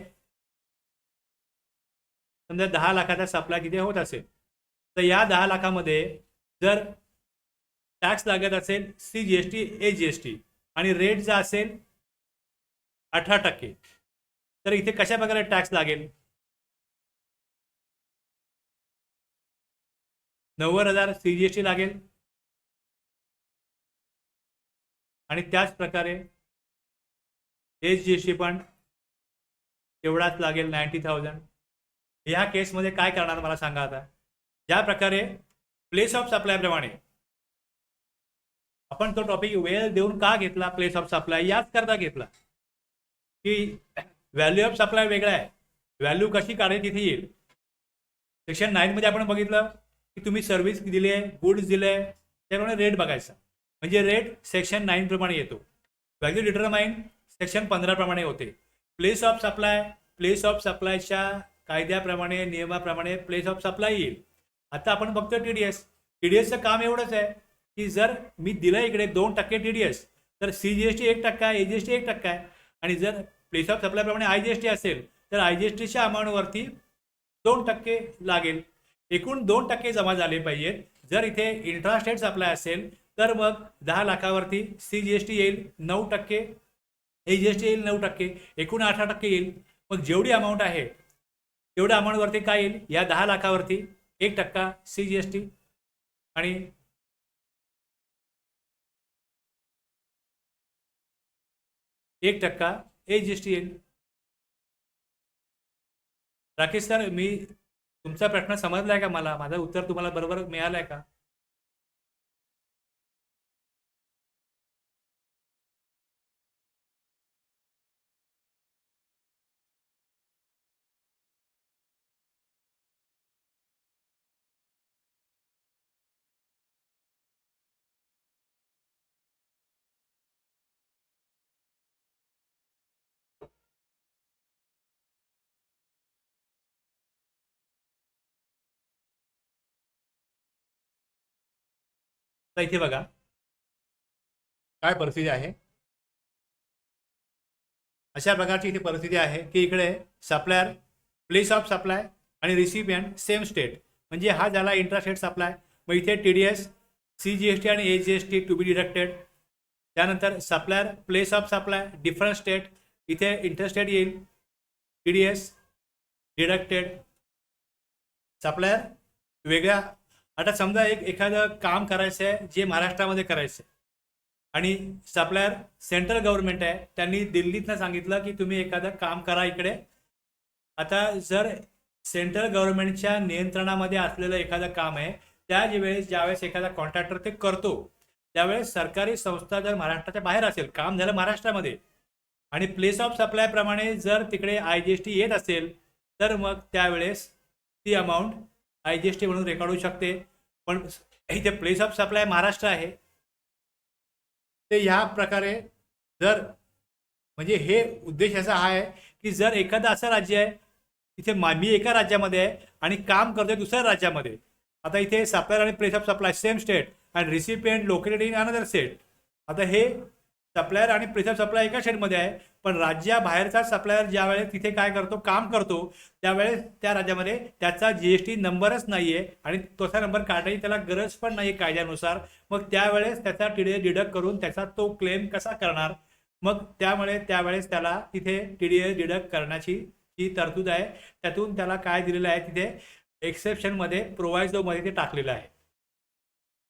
समजा 10 लाखाचा सप्लाय तिथे होत असेल, तर या 10 लाखामध्ये जर टॅक्स लागत असेल CGST AGST आणि रेट जो असेल 18%, तर इथे कशा प्रकारे टॅक्स लागेल, 90,000 CGST लागेल आणि त्याच प्रकारे AGST पण तेवढाच लागेल 90,000. या केसमध्ये काय करणार मला सांगा. आता ज्या प्रकारे प्लेस ऑफ सप्लाय प्रमाणे आपण तो टॉपिक वेळ देऊन का घेतला, प्लेस ऑफ सप्लाय याच करता घेतला की व्हॅल्यू ऑफ सप्लाय वेगळा आहे, व्हॅल्यू कशी काढायची तिथे येईल. सेक्शन 9 मध्ये आपण बघितलं की तुम्ही सर्व्हिस दिली आहे, गुड्स दिले, त्याप्रमाणे रेट बघायचा, म्हणजे रेट सेक्शन 9 प्रमाणे येतो. व्हॅल्यू डिटरमाइन सेक्शन 15 प्रमाणे होते. प्लेस ऑफ सप्लायच्या कायद्याप्रमाणे नियमाप्रमाणे प्लेस ऑफ सप्लाय येईल. आता आपण बघतो TDSचं काम एवढंच आहे की जर मी दिलं इकडे 2% TDS तर CGST 1% आहे, AGST 1% आहे आणि जर प्लेस ऑफ सप्लायप्रमाणे IGST असेल तर IGSTच्या अमाऊंटवरती 2% लागेल. एकूण 2% जमा झाले पाहिजेत. जर इथे इंट्रास्टेट सप्लाय असेल तर मग 10 लाखावरती CGST येईल 9%, AGST येईल 9%, एकूण 18% येईल. मग जेवढी अमाऊंट आहे तेवढ्या अमाऊंटवरती काय येईल, या 10 लाखावरती 1% CGST आणि 1% AGST येईल. राकेश सर, मी तुमचा प्रश्न समजलाय का, मला माझं उत्तर तुम्हाला बरोबर मिळालंय का? तर इथे बघा काय परिस्थिती आहे. अशा प्रकारची इथे परिस्थिती आहे की इकडे सप्लायर, प्लेस ऑफ सप्लाय आणि रिसिपियंट सेम स्टेट, म्हणजे हा झाला इंट्रास्टेट सप्लाय. मग इथे TDS, CGST आणि AGST टू बी डिडक्टेड. त्यानंतर supplier, place of supply different state, इथे इंटरस्टेट येईल, TDS डिडक्टेड. सप्लायर वेगळ्या. आता समजा एखादं काम करायचं आहे जे महाराष्ट्रामध्ये करायचं आहे आणि सप्लायर सेंट्रल गव्हर्नमेंट आहे, त्यांनी दिल्लीतनं सांगितलं की तुम्ही एखादं काम करा इकडे. आता जर सेंट्रल गव्हर्नमेंटच्या नियंत्रणामध्ये असलेलं एखादं काम आहे, ज्यावेळेस एखादा कॉन्ट्रॅक्टर ते करतो, त्यावेळेस सरकारी संस्था जर महाराष्ट्राच्या बाहेर असेल, काम झालं महाराष्ट्रामध्ये, आणि प्लेस ऑफ सप्लाय प्रमाणे जर तिकडे IGST येत असेल, तर मग त्यावेळेस ती अमाऊंट IGST म्हणून रेकॉर्ड होऊ शकते. पण इथे प्लेस ऑफ सप्लाय महाराष्ट्र आहे, ते ह्या प्रकारे जर, म्हणजे हे उद्देश असा आहे की जर एखादं असं राज्य आहे, इथे मी एका राज्यामध्ये आहे आणि काम करतोय दुसऱ्या राज्यामध्ये. आता इथे सप्लायर आणि place of supply same state and recipient located in another state. आता हे सप्लायर आणि प्लेस ऑफ सप्लाय एका स्टेटमध्ये आहे, पण राज्याबाहेरचा सप्लायर ज्यावेळेस तिथे काय करतो, काम करतो, त्यावेळेस त्या राज्यामध्ये त्याचा GST नंबरच नाही आहे आणि तसा नंबर काढण्याची त्याला गरज पण नाही आहे कायद्यानुसार. मग त्यावेळेस त्याचा TDS डिडक्ट करून त्याचा तो क्लेम कसा करणार. मग त्यामुळे त्यावेळेस त्याला तिथे TDS डिडक्ट करण्याची जी तरतूद आहे, त्यातून त्याला काय दिलेलं आहे, तिथे एक्सेप्शनमध्ये प्रोव्हायझोमध्ये ते टाकलेलं आहे.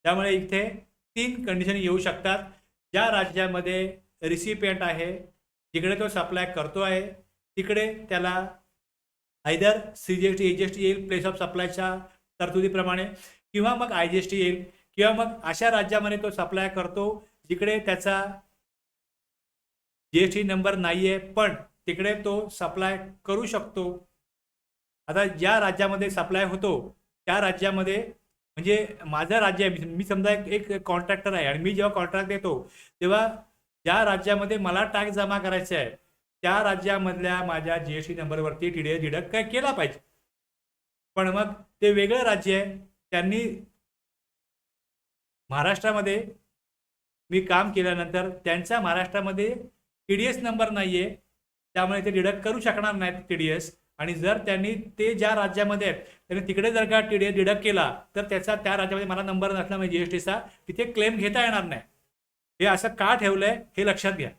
त्यामुळे इथे 3 कंडिशन येऊ शकतात. ज्या राज्यामध्ये रिसिपियंट आहे, जिकडे तो सप्लाय करतो आहे, तिकडे त्याला आयदर CGST AGST येईल प्लेस ऑफ सप्लायच्या तरतुदीप्रमाणे, किंवा मग IGST येईल, किंवा मग अशा राज्यामध्ये तो सप्लाय करतो जिकडे त्याचा GST नंबर नाही आहे, पण तिकडे तो सप्लाय करू शकतो. आता ज्या राज्यामध्ये सप्लाय होतो त्या राज्यामध्ये, म्हणजे माझं राज्य आहे, मी समजा एक कॉन्ट्रॅक्टर आहे आणि मी जेव्हा कॉन्ट्रॅक्ट देतो तेव्हा ज्या राज्यामध्ये मला टॅक्स जमा करायचे आहे त्या राज्यामधल्या माझ्या GST नंबरवरती TDS डिडक्ट काय केला पाहिजे. पण मग ते वेगळं राज्य आहे, त्यांनी महाराष्ट्रामध्ये मी काम केल्यानंतर त्यांचा महाराष्ट्रामध्ये TDS नंबर नाही आहे, त्यामुळे ते डिडक्ट करू शकणार नाहीत TDS. आणि जर त्यांनी ते ज्या राज्यामध्ये आहेत त्यांनी तिकडे जर का TDS डिडक्ट केला तर त्याचा त्या राज्यामध्ये मला नंबर नसल्यामुळे GSTचा तिथे क्लेम घेता येणार नाही. हे असं का ठेवलंय हे लक्षात घ्या.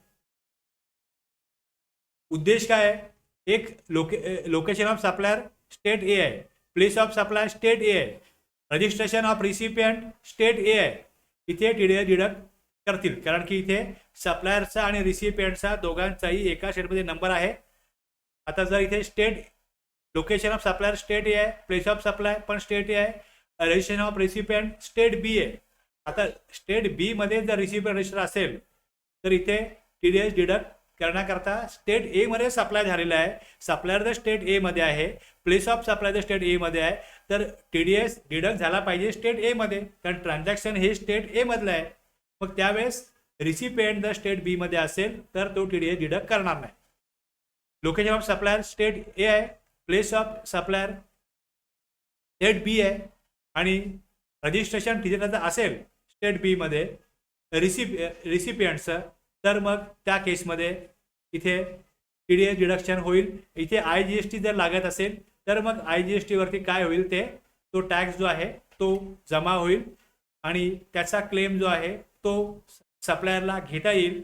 उद्देश काय आहे, एक location of supplier state A आहे, place of supply state A आहे, registration of recipient state A आहे. इथे TDS डिडक्ट करतील, कारण की इथे सप्लायरचा आणि रिसिपियंटचा दोघांचाही एका स्टेटमध्ये नंबर आहे. आता जर इथे state location of supplier state A आहे, प्लेस ऑफ सप्लाय पण स्टेट A आहे, registration of recipient state B आहे. आता स्टेट B मध्ये जर रिसिपियंट रजिस्टर असेल तर इथे TDS डिडक्ट करण्याकरता स्टेट A मध्ये सप्लाय झालेला आहे, सप्लायर जर स्टेट A मध्ये आहे, प्लेस ऑफ सप्लाय जर स्टेट A मध्ये आहे, तर TDS डिडक्ट झाला पाहिजे स्टेट A मध्ये, कारण ट्रान्झॅक्शन हे स्टेट A मधलं आहे. मग त्यावेळेस रिसिपियंट जर स्टेट B मध्ये असेल तर तो TDS डिडक्ट करणार नाही. Location of supplier state A आहे, place of supplier state B आहे, आणि रजिस्ट्रेशन तिथे जर असेल स्टेट B मध्ये रिसिपियंटचं, तर मग त्या केसमध्ये इथे TDS डिडक्शन होईल. इथे IGST जर लागत असेल तर मग IGST वरती काय होईल, ते तो टॅक्स जो आहे तो जमा होईल आणि त्याचा क्लेम जो आहे तो सप्लायरला घेता येईल.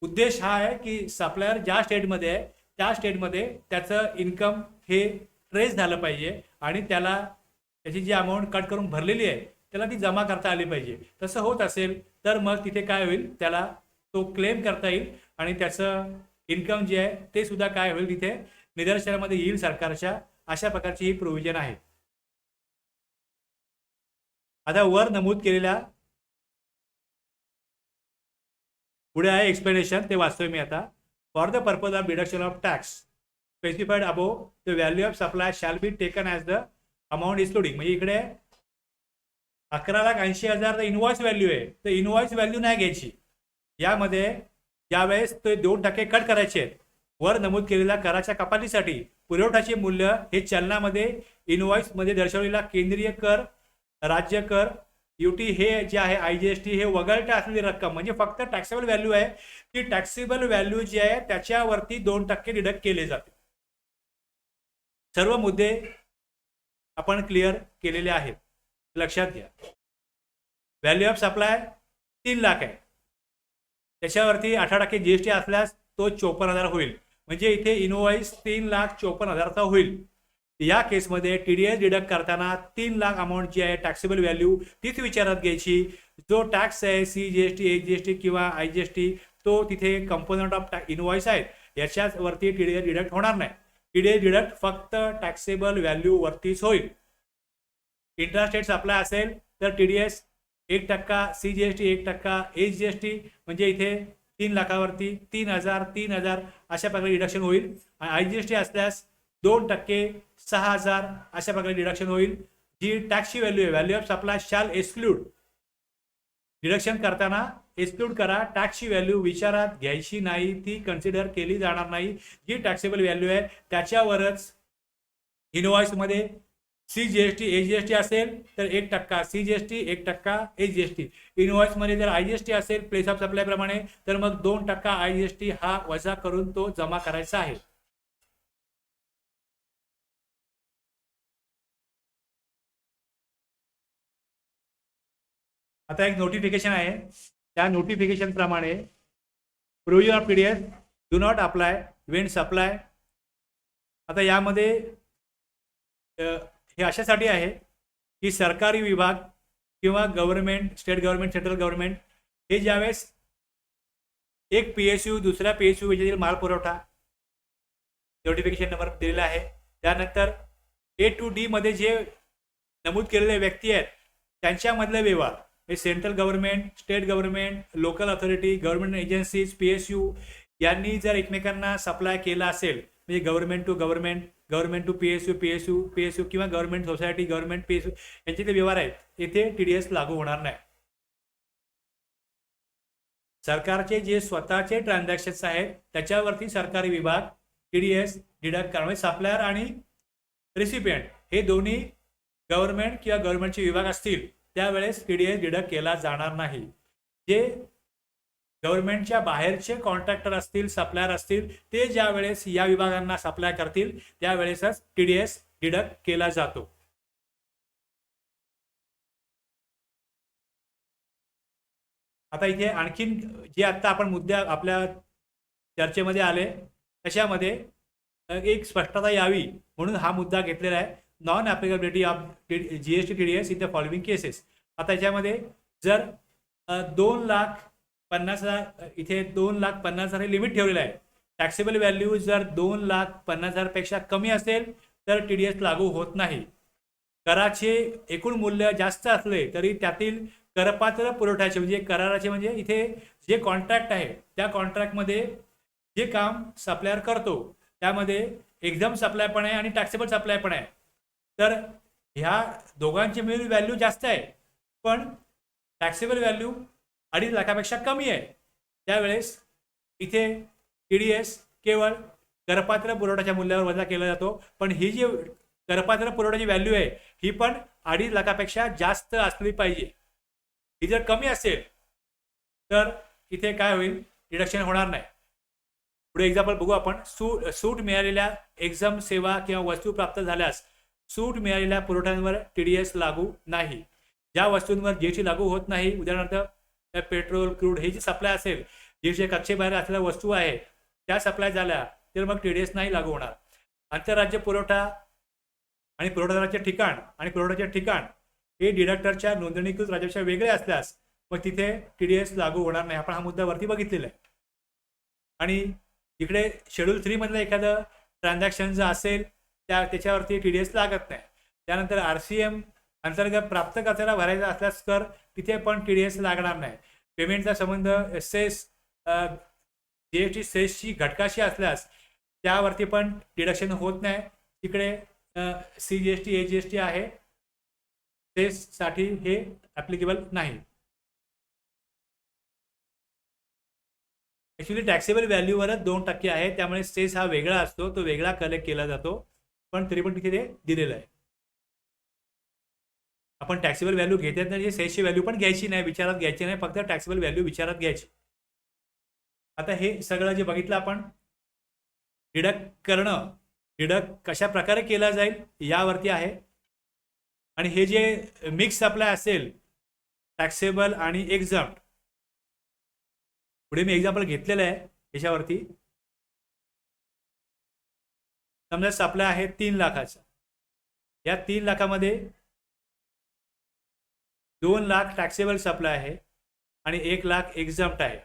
उद्देश हा आहे की सप्लायर ज्या स्टेटमध्ये आहे त्या स्टेटमध्ये त्याचं इन्कम हे ट्रेस झालं पाहिजे आणि त्याला त्याची जी अमाऊंट कट करून भरलेली आहे त्याला ती जमा करता आली पाहिजे. तसं होत असेल तर मग तिथे काय होईल, त्याला तो क्लेम करता येईल आणि त्याचं इन्कम जे आहे ते सुद्धा काय होईल, तिथे निदर्शनामध्ये येईल सरकारच्या. अशा प्रकारची ही प्रोव्हिजन आहे. आता वर नमूद केलेल्या पुढे आहे एक्सप्लेनेशन, ते वाचतोय मी आता. For the purpose of deduction of tax specified above the value of supply shall be taken as the amount including. म्हणजे इकडे 11,80,000 इनवॉइस व्हॅल्यू आहे, तर इनवॉइस व्हॅल्यू नाही घ्यायची. यामध्ये ज्यावेळेस ते 2% कट करायचे आहेत, वर नमूद केलेल्या कराच्या कपातीसाठी पुरवठ्याचे मूल्य हे चलनामध्ये इनवॉइसमध्ये दर्शवलेला केंद्रीय कर, राज्य कर यूटी हे जे आहे IGST हे वगळता असलेली रक्कम म्हणजे फक्त टॅक्सेबल व्हॅल्यू आहे. ती टॅक्सेबल व्हॅल्यू जी आहे त्याच्यावरती 2% डिडक्ट केले जाते. सर्व मुद्दे आपण क्लिअर केलेले आहेत, लक्षात घ्या. व्हॅल्यू ऑफ सप्लाय 3 लाख आहे, त्याच्यावरती 18% GST असल्यास तो 54,000 होईल. म्हणजे इथे इनवॉइस 3,54,000चा होईल. या केसमध्ये TDS डिडक्ट करताना 3 लाख अमाऊंट जी आहे टॅक्सेबल व्हॅल्यू तीच विचारात घ्यायची. जो टॅक्स आहे CGST HGST किंवा IGST तो तिथे कंपोनंट ऑफ इनवॉइस आहे, याच्यावरती TDS डिडक्ट होणार नाही. TDS डिडक्ट फक्त टॅक्सेबल व्हॅल्यू वरतीच होईल. इंट्रास्टेट सप्लाय असेल तर TDS 1%, CGST 1%, HGST म्हणजे इथे 3 लाखावरती 3,000 अशा प्रकारे डिडक्शन होईल. आणि IGST असल्यास 2%, 6,000 अशा प्रकारे डिडक्शन होईल. जी टॅक्सची व्हॅल्यू आहे, value of supply shall exclude, deduction करताना एक्सक्लूड करा. टॅक्सची व्हॅल्यू विचारात घ्यायची नाही, ती कन्सिडर केली जाणार नाही. जी टॅक्सेबल व्हॅल्यू आहे त्याच्यावरच इनवॉइसमध्ये CGST HGST असेल तर 1%, CGST 1%, HGST. इनवॉइसमध्ये जर IGST असेल प्लेस ऑफ सप्लाय प्रमाणे तर मग 2% IGST हा वजा करून तो जमा करायचा आहे. आता एक नोटिफिकेशन आहे, त्या नोटिफिकेशन प्रमाणे provision of TDS do not apply Wien supply. आता यामध्ये हे अशासाठी आहे की सरकारी विभाग किंवा government, state government, central government हे ज्यावेळेस एक PSU दुसऱ्या PSU याच्यातील माल पुरवठा नोटिफिकेशन नंबर दिलेला आहे. त्यानंतर A to D मध्ये जे नमूद केलेले व्यक्ती आहेत त्यांच्यामधले व्यवहार हे central government, state government, local authority, government agencies, PSU यांनी जर एकमेकांना सप्लाय केला असेल म्हणजे government to government, government to PSU किंवा गव्हर्नमेंट सोसायटी, गव्हर्नमेंट PSU यांचे ते व्यवहार आहेत, येथे TDS लागू होणार नाही. सरकारचे जे स्वतःचे ट्रान्झॅक्शन्स आहेत त्याच्यावरती सरकारी विभाग TDS डिडक्ट करणार. सप्लायर आणि रेसिपियंट हे दोन्ही गव्हर्नमेंट किंवा गव्हर्नमेंटचे विभाग असतील त्यावेळेस TDS डिडक्ट केला जाणार नाही. जे गव्हर्नमेंटच्या बाहेरचे कॉन्ट्रॅक्टर असतील, सप्लायर असतील, ते ज्या वेळेस या विभागांना सप्लाय करतील त्यावेळेसच TDS डिडक्ट केला जातो. आता इथे आणखीन जे आता आपण मुद्दे आपल्या चर्चेमध्ये आले त्याच्यामध्ये एक स्पष्टता यावी म्हणून हा मुद्दा घेतलेला आहे, non applicability of GST TDS in the following cases. आता याच्यामध्ये जर 2,50,000 इथे 2,50,000 हे लिमिट ठेवलेलं आहे. टॅक्सेबल व्हॅल्यू जर 2,50,000 पेक्षा कमी असेल तर TDS लागू होत नाही. कराचे एकूण मूल्य जास्त असले तरी त्यातील करपात्र पुरवठ्याचे म्हणजे कराराचे म्हणजे इथे जे कॉन्ट्रॅक्ट आहे त्या कॉन्ट्रॅक्टमध्ये जे काम सप्लायर करतो त्यामध्ये एक्झाम सप्लाय पण आहे आणि टॅक्सेबल सप्लाय पण आहे. तर ह्या दोघांची मिळून व्हॅल्यू जास्त आहे पण टॅक्सेबल व्हॅल्यू 2.5 लाखापेक्षा कमी आहे. त्यावेळेस इथे TDS केवळ करपात्र पुरवठ्याच्या मूल्यावर वजा केला जातो. पण ही जी करपात्र पुरवठ्याची व्हॅल्यू आहे ही पण 2.5 लाखापेक्षा जास्त असली पाहिजे. ही जर कमी असेल तर इथे काय होईल, डिडक्शन होणार नाही. पुढे एक्झाम्पल बघू आपण. सूट मिळालेल्या एक्झाम सेवा किंवा वस्तू प्राप्त झाल्यास सूट मिळालेल्या पुरवठ्यांवर TDS लागू नाही. ज्या वस्तूंवर GST लागू होत नाही, उदाहरणार्थ पेट्रोल, क्रूड हे जे सप्लाय असेल, जे कक्षेबाहेर असलेल्या वस्तू आहे त्या सप्लाय झाल्या तर मग TDS नाही लागू होणार. आंतरराज्य पुरवठा आणि पुरवठादाराचे ठिकाण आणि पुरवठ्याचे ठिकाण हे डिडक्टरच्या नोंदणीकृत राज्यापेक्षा वेगळे असल्यास मग तिथे TDS लागू होणार नाही. आपण हा मुद्दा वरती बघितलेला आहे. आणि इकडे शेड्यूल 3 मधलं एखादं ट्रान्झॅक्शन जर असेल त्याच्यावरती TDS लागत नाही. त्यानंतर RCM अंतर्गत प्राप्त कर्त्याला भरायचा असल्यास कर तिथे पण TDS लागणार नाही. पेमेंटचा संबंध सेस GST सेसची घटकाशी असल्यास त्यावरती पण डिडक्शन होत नाही. तिकडे CGST HGST आहे, सेससाठी हे ॲप्लिकेबल नाही. ॲक्च्युली टॅक्सेबल व्हॅल्यूवरच 2% आहे त्यामुळे सेस हा वेगळा असतो, तो वेगळा कलेक्ट केला जातो. पण तरी पण तिथे ते दिलेलं आहे. आपण टॅक्सेबल व्हॅल्यू घेतात म्हणजे सेसची व्हॅल्यू पण घ्यायची नाही, विचारात घ्यायची नाही, फक्त टॅक्सेबल व्हॅल्यू विचारात घ्यायची. आता हे सगळं जे बघितलं आपण डिडक्ट करणं, डिडक्ट कशा प्रकारे केला जाईल यावरती आहे. आणि हे जे मिक्स सप्लाय असेल टॅक्सेबल आणि एक्झम्प्ट, पुढे मी एक्झाम्पल घेतलेलं आहे याच्यावरती. समजा सप्लाय आहे 3 लाखाचा, या 3 लाखामध्ये 2 लाख टॅक्सेबल सप्लाय आहे आणि 1 लाख एक्झम्प्ट आहे.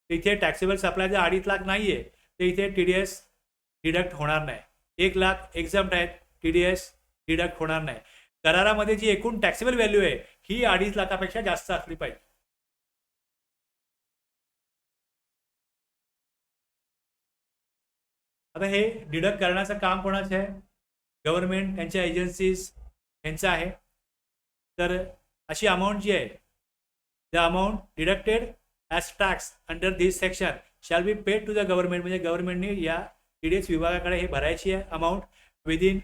इथे टॅक्सेबल सप्लाय जर 2.5 लाख नाही आहे तर इथे TDS डिडक्ट होणार नाही. 1 लाख एक्झम्प्ट आहेत, TDS डिडक्ट होणार नाही. करारामध्ये जी एकूण टॅक्सेबल व्हॅल्यू आहे ही 2.5 लाखापेक्षा जास्त असली पाहिजे. आता हे डिडक्ट करण्याचं काम कोणाचं आहे? गव्हर्नमेंट, त्यांच्या एजन्सीज यांचं आहे. तर अशी अमाऊंट जी आहे, the amount deducted as tax under this section shall be paid to the government. म्हणजे गव्हर्नमेंटने या TDS विभागाकडे हे भरायची आहे amount within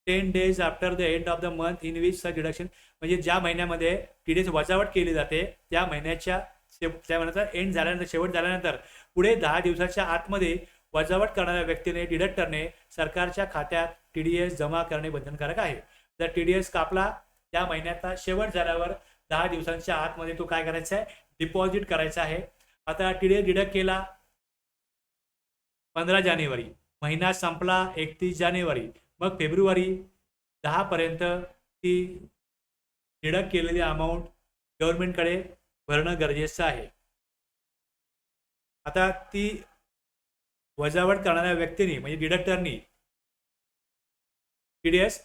10 days after the end of the month in which such deduction. म्हणजे ज्या महिन्यामध्ये TDS वजावट केली जाते त्या महिन्याच्या एंड झाल्यानंतर, शेवट झाल्यानंतर पुढे 10 दिवसाच्या आतमध्ये वजावट करणाऱ्या व्यक्तीने, डिडक्टरने सरकारच्या खात्यात TDS जमा करणे बंधनकारक आहे. जर TDS कापला त्या महिन्याचा शेवट झाल्यावर 10 दिवसांच्या आतमध्ये तो काय करायचा आहे? डिपॉझिट करायचा आहे. आता TDS डिडक्ट केला 15 जानेवारी, महिना संपला 31 जानेवारी, मग फेब्रुवारी 10 पर्यंत ती डिडक्ट केलेली अमाऊंट गव्हर्नमेंटकडे भरणं गरजेचं आहे. आता ती वजावट करणाऱ्या व्यक्तीने म्हणजे डिडक्टरनी, TDS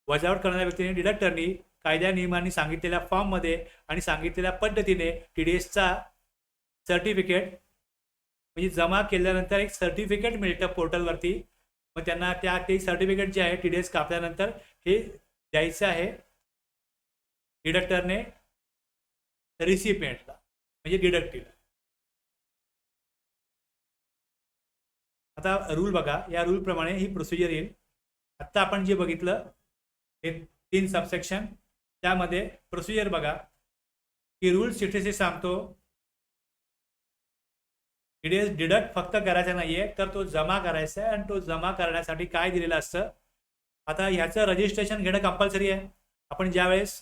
वजावट करणाऱ्या व्यक्तीने, डिडक्टरनी कायद्या नियमांनी सांगितलेल्या फॉर्ममध्ये आणि सांगितलेल्या पद्धतीने TDSचा सर्टिफिकेट म्हणजे जमा केल्यानंतर एक सर्टिफिकेट मिळतं पोर्टलवरती. मग त्यांना ते सर्टिफिकेट जे आहे TDS कापल्यानंतर हे द्यायचं आहे डिडक्टरने रिसिपिएंटला म्हणजे डिडक्टीला. आता रूल बघा, या रूलप्रमाणे ही प्रोसिजर येईल. आत्ता आपण जे बघितलं हे 3 सबसेक्शन, त्यामध्ये प्रोसिजर बघा की रूल 66 सांगतो TDS डिडक्ट फक्त करायचा नाहीये तर तो जमा करायचा आहे. आणि तो जमा करण्यासाठी काय दिलेलं असतं? आता ह्याचं रजिस्ट्रेशन घेणं कंपल्सरी आहे. आपण ज्यावेळेस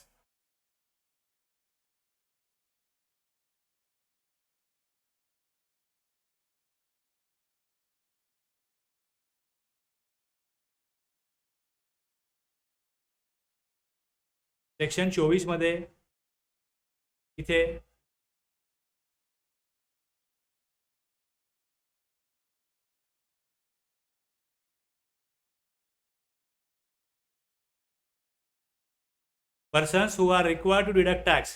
सेक्शन 24 मध्ये इथे persons who are required to deduct tax,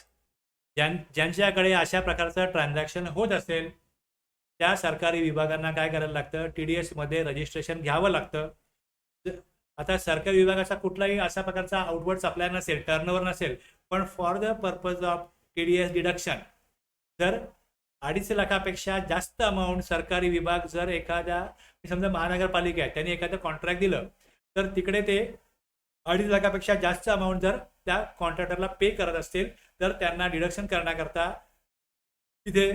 ज्यांच्याकडे अशा प्रकारचं ट्रान्झॅक्शन होत असेल त्या सरकारी विभागांना काय करायला लागतं? TDS मध्ये रजिस्ट्रेशन घ्यावं लागतं. आता सरकारी विभागाचा कुठलाही अशा प्रकारचा आउटवर्ड सप्लाय नसेल, टर्नओव्हर नसेल, पण for the purpose of TDS deduction जर 2.5 लाखापेक्षा जास्त अमाऊंट सरकारी विभाग जर एखाद्या, समजा महानगरपालिका आहे त्यांनी एखादं कॉन्ट्रॅक्ट दिलं तर तिकडे ते 2.5 लाखापेक्षा जास्त अमाऊंट जर त्या कॉन्ट्रॅक्टरला पे करत असतील तर त्यांना डिडक्शन करण्याकरता तिथे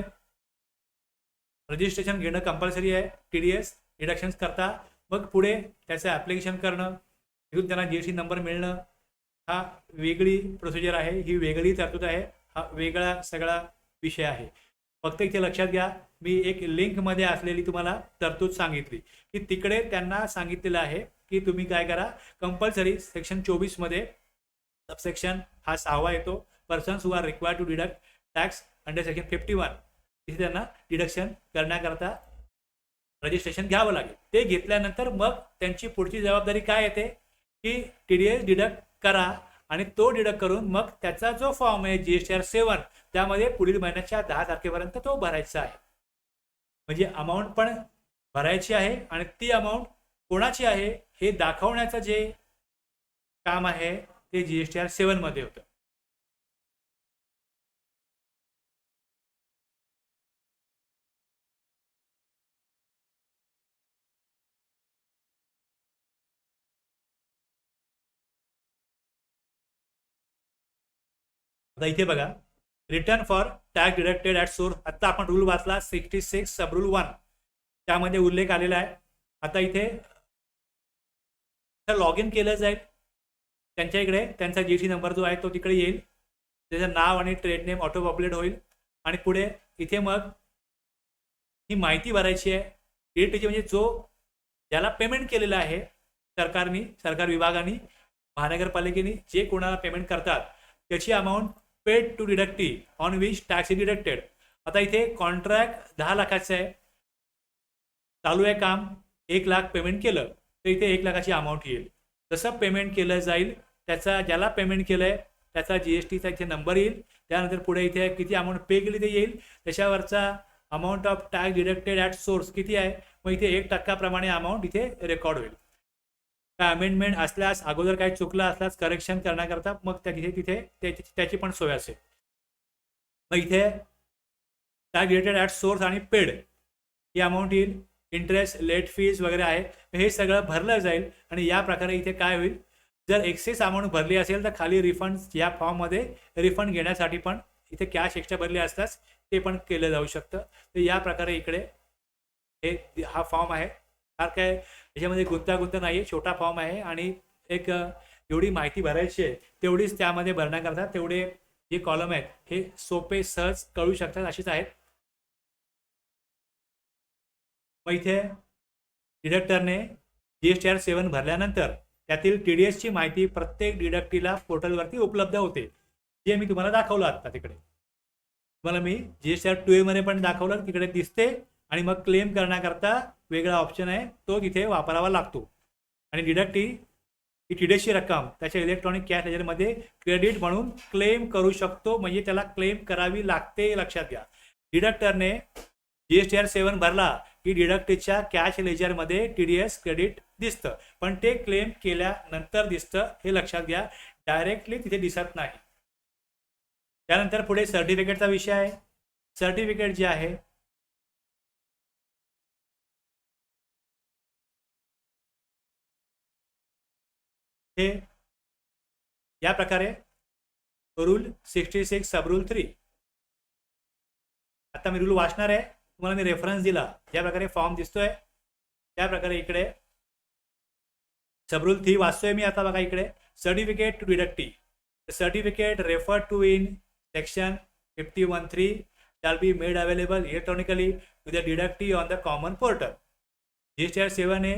रजिस्ट्रेशन घेणं कंपल्सरी आहे TDS डिडक्शन्स करता. मग पुढे त्याचं ॲप्लिकेशन करणं, तिथून त्यांना GST नंबर मिळणं, हा वेगळी प्रोसिजर आहे, ही वेगळी तरतूद आहे, हा वेगळा सगळा विषय आहे. फक्त इथे लक्षात घ्या, मी एक लिंकमध्ये असलेली तुम्हाला तरतूद सांगितली की तिकडे त्यांना सांगितलेलं आहे की तुम्ही काय करा, कंपल्सरी सेक्शन 24 मध्ये सबसेक्शन हा 6वा येतो, persons who are required to deduct tax under section 51. तिथे त्यांना डिडक्शन करण्याकरता रजिस्ट्रेशन घ्यावं लागेल. ते घेतल्यानंतर मग त्यांची पुढची जबाबदारी काय येते की TDS डिडक्ट करा आणि तो डिडक्ट करून मग त्याचा जो फॉर्म आहे GSTR 7 त्यामध्ये पुढील महिन्याच्या 10 तारखेपर्यंत तो भरायचा आहे. म्हणजे अमाऊंट पण भरायची आहे आणि ती अमाऊंट कोणाची आहे हे दाखवण्याचं जे काम आहे ते GSTR 7 मध्ये होतं. आता इथे बघा, return for tax deducted at source. आता आपण रूल वाचला 66 सब रूल 1, त्यामध्ये उल्लेख आलेला आहे. आता इथे लॉग इन केलं जाईल, त्यांच्या इकडे त्यांचा GST नंबर जो आहे तो तिकडे येईल, त्याचं नाव आणि ट्रेड नेम ऑटो पॉप्युलेट होईल आणि पुढे इथे मग ही माहिती भरायची आहे. DDT म्हणजे जो ज्याला पेमेंट केलेलं आहे सरकारने, सरकार विभागाने, महानगरपालिकेने जे कोणाला पेमेंट करतात त्याची amount paid to deductee on which tax deducted. आता इथे कॉन्ट्रॅक्ट 10 लाखाचं आहे, चालू आहे काम, 1 लाख पेमेंट केलं तर इथे 1 लाखाची अमाऊंट येईल. जसं पेमेंट केलं जाईल त्याचा, ज्याला पेमेंट केलं आहे त्याचा GSTचा इथे नंबर येईल. त्यानंतर पुढे इथे किती अमाऊंट पे केली ते येईल, त्याच्यावरचा amount of tax deducted at source किती आहे, मग इथे 1% प्रमाणे अमाऊंट इथे रेकॉर्ड होईल. काय अमेंडमेंट असल्यास, अगोदर काही चुकलं असल्यास करेक्शन करण्याकरता मग तिथे त्याची पण सोय असेल. मग इथे टॅक्स डिडक्टेड ॲट सोर्स आणि पेड ही अमाऊंट येईल. इंटरेस्ट, लेट फीज वगैरे आहे, हे सगळं भरलं जाईल. आणि या प्रकारे इथे काय होईल, जर एक्सेस अमाऊंट भरली असेल तर खाली रिफंड या फॉर्ममध्ये रिफंड घेण्यासाठी पण इथे कॅश एक्स्ट्रा भरली असल्यास ते पण केलं जाऊ शकतं. तर या प्रकारे इकडे हा फॉर्म आहे. फार काय याच्यामध्ये गुंतागुंत नाही आहे, छोटा फॉर्म आहे आणि एक एवढी माहिती भरायची आहे तेवढीच त्यामध्ये भरण्याकरता तेवढे जे कॉलम आहेत हे सोपे सहज कळू शकतात अशीच आहेत. मग इथे डिडक्टरने GSTR 7 भरल्यानंतर त्यातील TDSची माहिती प्रत्येक डिडक्टीला पोर्टलवरती उपलब्ध होते, जे मी तुम्हाला दाखवलं आता. तिकडे तुम्हाला मी GSTR 2A मध्ये पण दाखवलं, तिकडे दिसते. आणि मग क्लेम करण्याकरता वेगळा ऑप्शन आहे, तो तिथे वापरावा लागतो. आणि डिडक्टी ही TDSची रक्कम त्याच्या इलेक्ट्रॉनिक कॅश लेजरमध्ये क्रेडिट म्हणून क्लेम करू शकतो, म्हणजे त्याला क्लेम करावी लागते, लक्षात घ्या. डिडक्टरने GSTR 7 भरला की डिडक्टीच्या कॅश लेजरमध्ये TDS क्रेडिट दिसतं, पण ते क्लेम केल्यानंतर दिसतं, हे लक्षात घ्या. डायरेक्टली तिथे दिसत नाही. त्यानंतर पुढे सर्टिफिकेटचा विषय आहे. सर्टिफिकेट जे आहे हे या प्रकारे रूल 66 सब रूल 3. आता मी रूल वाचणार आहे, तुम्हाला मी रेफरन्स दिला, ज्या प्रकारे फॉर्म दिसतोय त्या प्रकारे इकडे सब रूल 3 वाचतोय मी. आता बघा इकडे, certificate to deductee. Certificate refer to in section 51(3) shall be made available electronically to the deductee on the common portal. GSTR 7A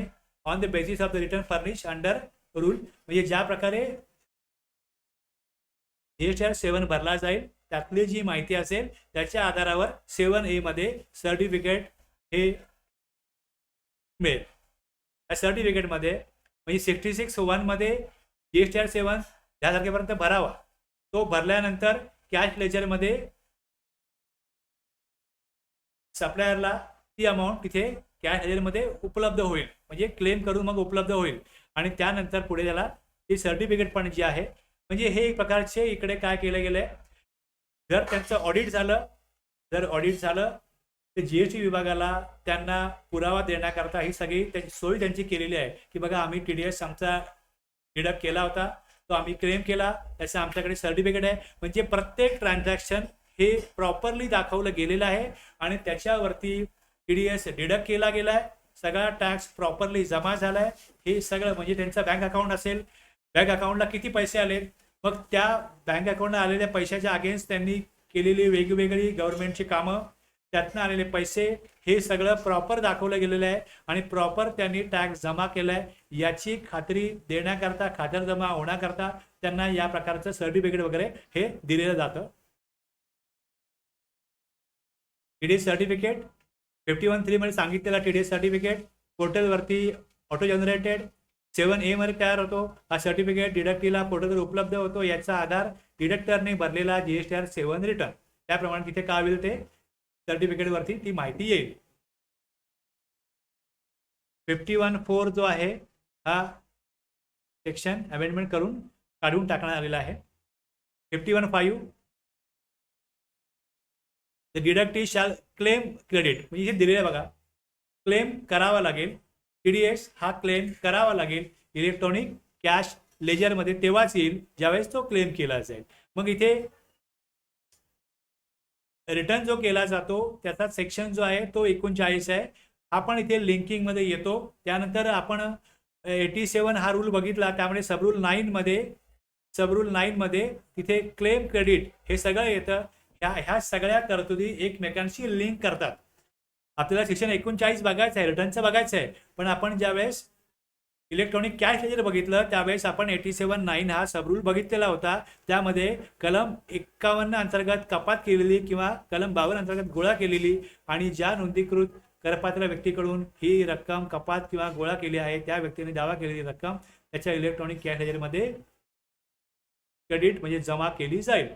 on the basis of the return furnished under rule. म्हणजे ज्या प्रकारे GSTR 7 भरला जाईल त्यातली जी माहिती असेल त्याच्या आधारावर 7A मध्ये सर्टिफिकेट हे मिळेल. या सर्टिफिकेटमध्ये म्हणजे 66(1) मध्ये GSTR 7 ह्या तारखेपर्यंत भरावा. तो भरल्यानंतर कॅश लेजरमध्ये सप्लायरला ती अमाऊंट तिथे कॅश लेजरमध्ये उपलब्ध होईल, म्हणजे क्लेम करून मग उपलब्ध होईल. आणि त्यानंतर पुढे त्याला ही सर्टिफिकेट पण जी आहे, म्हणजे हे एक प्रकारचे इकडे काय केलं गेलं आहे, जर त्यांचं ऑडिट झालं, जर ऑडिट झालं तर GST विभागाला त्यांना पुरावा देण्याकरता ही सगळी त्यांची सोय त्यांची केलेली आहे की बघा आम्ही TDS आमचा डिडक्ट केला होता, तो आम्ही क्लेम केला, त्याचं आमच्याकडे सर्टिफिकेट आहे. म्हणजे प्रत्येक ट्रान्झॅक्शन हे प्रॉपरली दाखवलं गेलेलं आहे आणि त्याच्यावरती TDS डिडक्ट केला गेला आहे, सगळा टॅक्स प्रॉपरली जमा झाला आहे. हे सगळं म्हणजे त्यांचा बँक अकाउंट असेल, बँक अकाउंटला किती पैसे आले, मग त्या बँक अकाउंटला आलेल्या पैशाच्या अगेन्स्ट त्यांनी केलेली वेगवेगळी गव्हर्नमेंटची कामं, त्यातनं आलेले पैसे, हे सगळं प्रॉपर दाखवलं गेलेलं आहे आणि प्रॉपर त्यांनी टॅक्स जमा केला आहे याची खात्री देण्याकरता, खातरजमा होण्याकरता त्यांना या प्रकारचं सर्टिफिकेट वगैरे हे दिलेलं जातं. TDS सर्टिफिकेट 51(3) मध्ये सांगितलेला TDS सर्टिफिकेट पोर्टलवरती ऑटो जनरेटेड 7A मध्ये तयार होतो. हा सर्टिफिकेट डिडक्टीला पोर्टलवर उपलब्ध होतो. याचा आधार डिडक्टरने भरलेला GSTR 7 रिटर्न, त्याप्रमाणे तिथे काय होईल ते सर्टिफिकेटवरती ती माहिती येईल. 51(4) जो आहे हा सेक्शन अमेंडमेंट करून काढून टाकण्यात आलेला आहे. 51(5) the deductee shall claim credit, म्हणजे इथे दिलेलं बघा, क्लेम करावा लागेल. TDS हा क्लेम करावा लागेल इलेक्ट्रॉनिक कॅश लेजरमध्ये, तेव्हाच येईल ज्यावेळेस तो क्लेम केला जाईल. मग इथे रिटर्न जो केला जातो त्याचा सेक्शन जो आहे तो 39 आहे. हा पण इथे लिंकिंगमध्ये येतो. त्यानंतर आपण 87 हा रूल बघितला, त्यामुळे सबरूल 9 मध्ये तिथे क्लेम क्रेडिट हे सगळं येतं. ह्या सगळ्या तरतुदी एकमेकांशी लिंक करतात. आपल्याला सेक्शन 39 बघायचं आहे, रिटर्नचं बघायचं आहे, पण आपण ज्यावेळेस इलेक्ट्रॉनिक कॅश लेजर बघितलं त्यावेळेस आपण 87(9) हा सबरूल बघितलेला होता. त्यामध्ये कलम 51 अंतर्गत कपात केलेली किंवा कलम 52 अंतर्गत गोळा केलेली आणि ज्या नोंदणीकृत करपात्र व्यक्तीकडून ही रक्कम कपात किंवा गोळा केली आहे त्या व्यक्तीने दावा केलेली रक्कम त्याच्या इलेक्ट्रॉनिक कॅश लेजरमध्ये क्रेडिट म्हणजे जमा केली जाईल.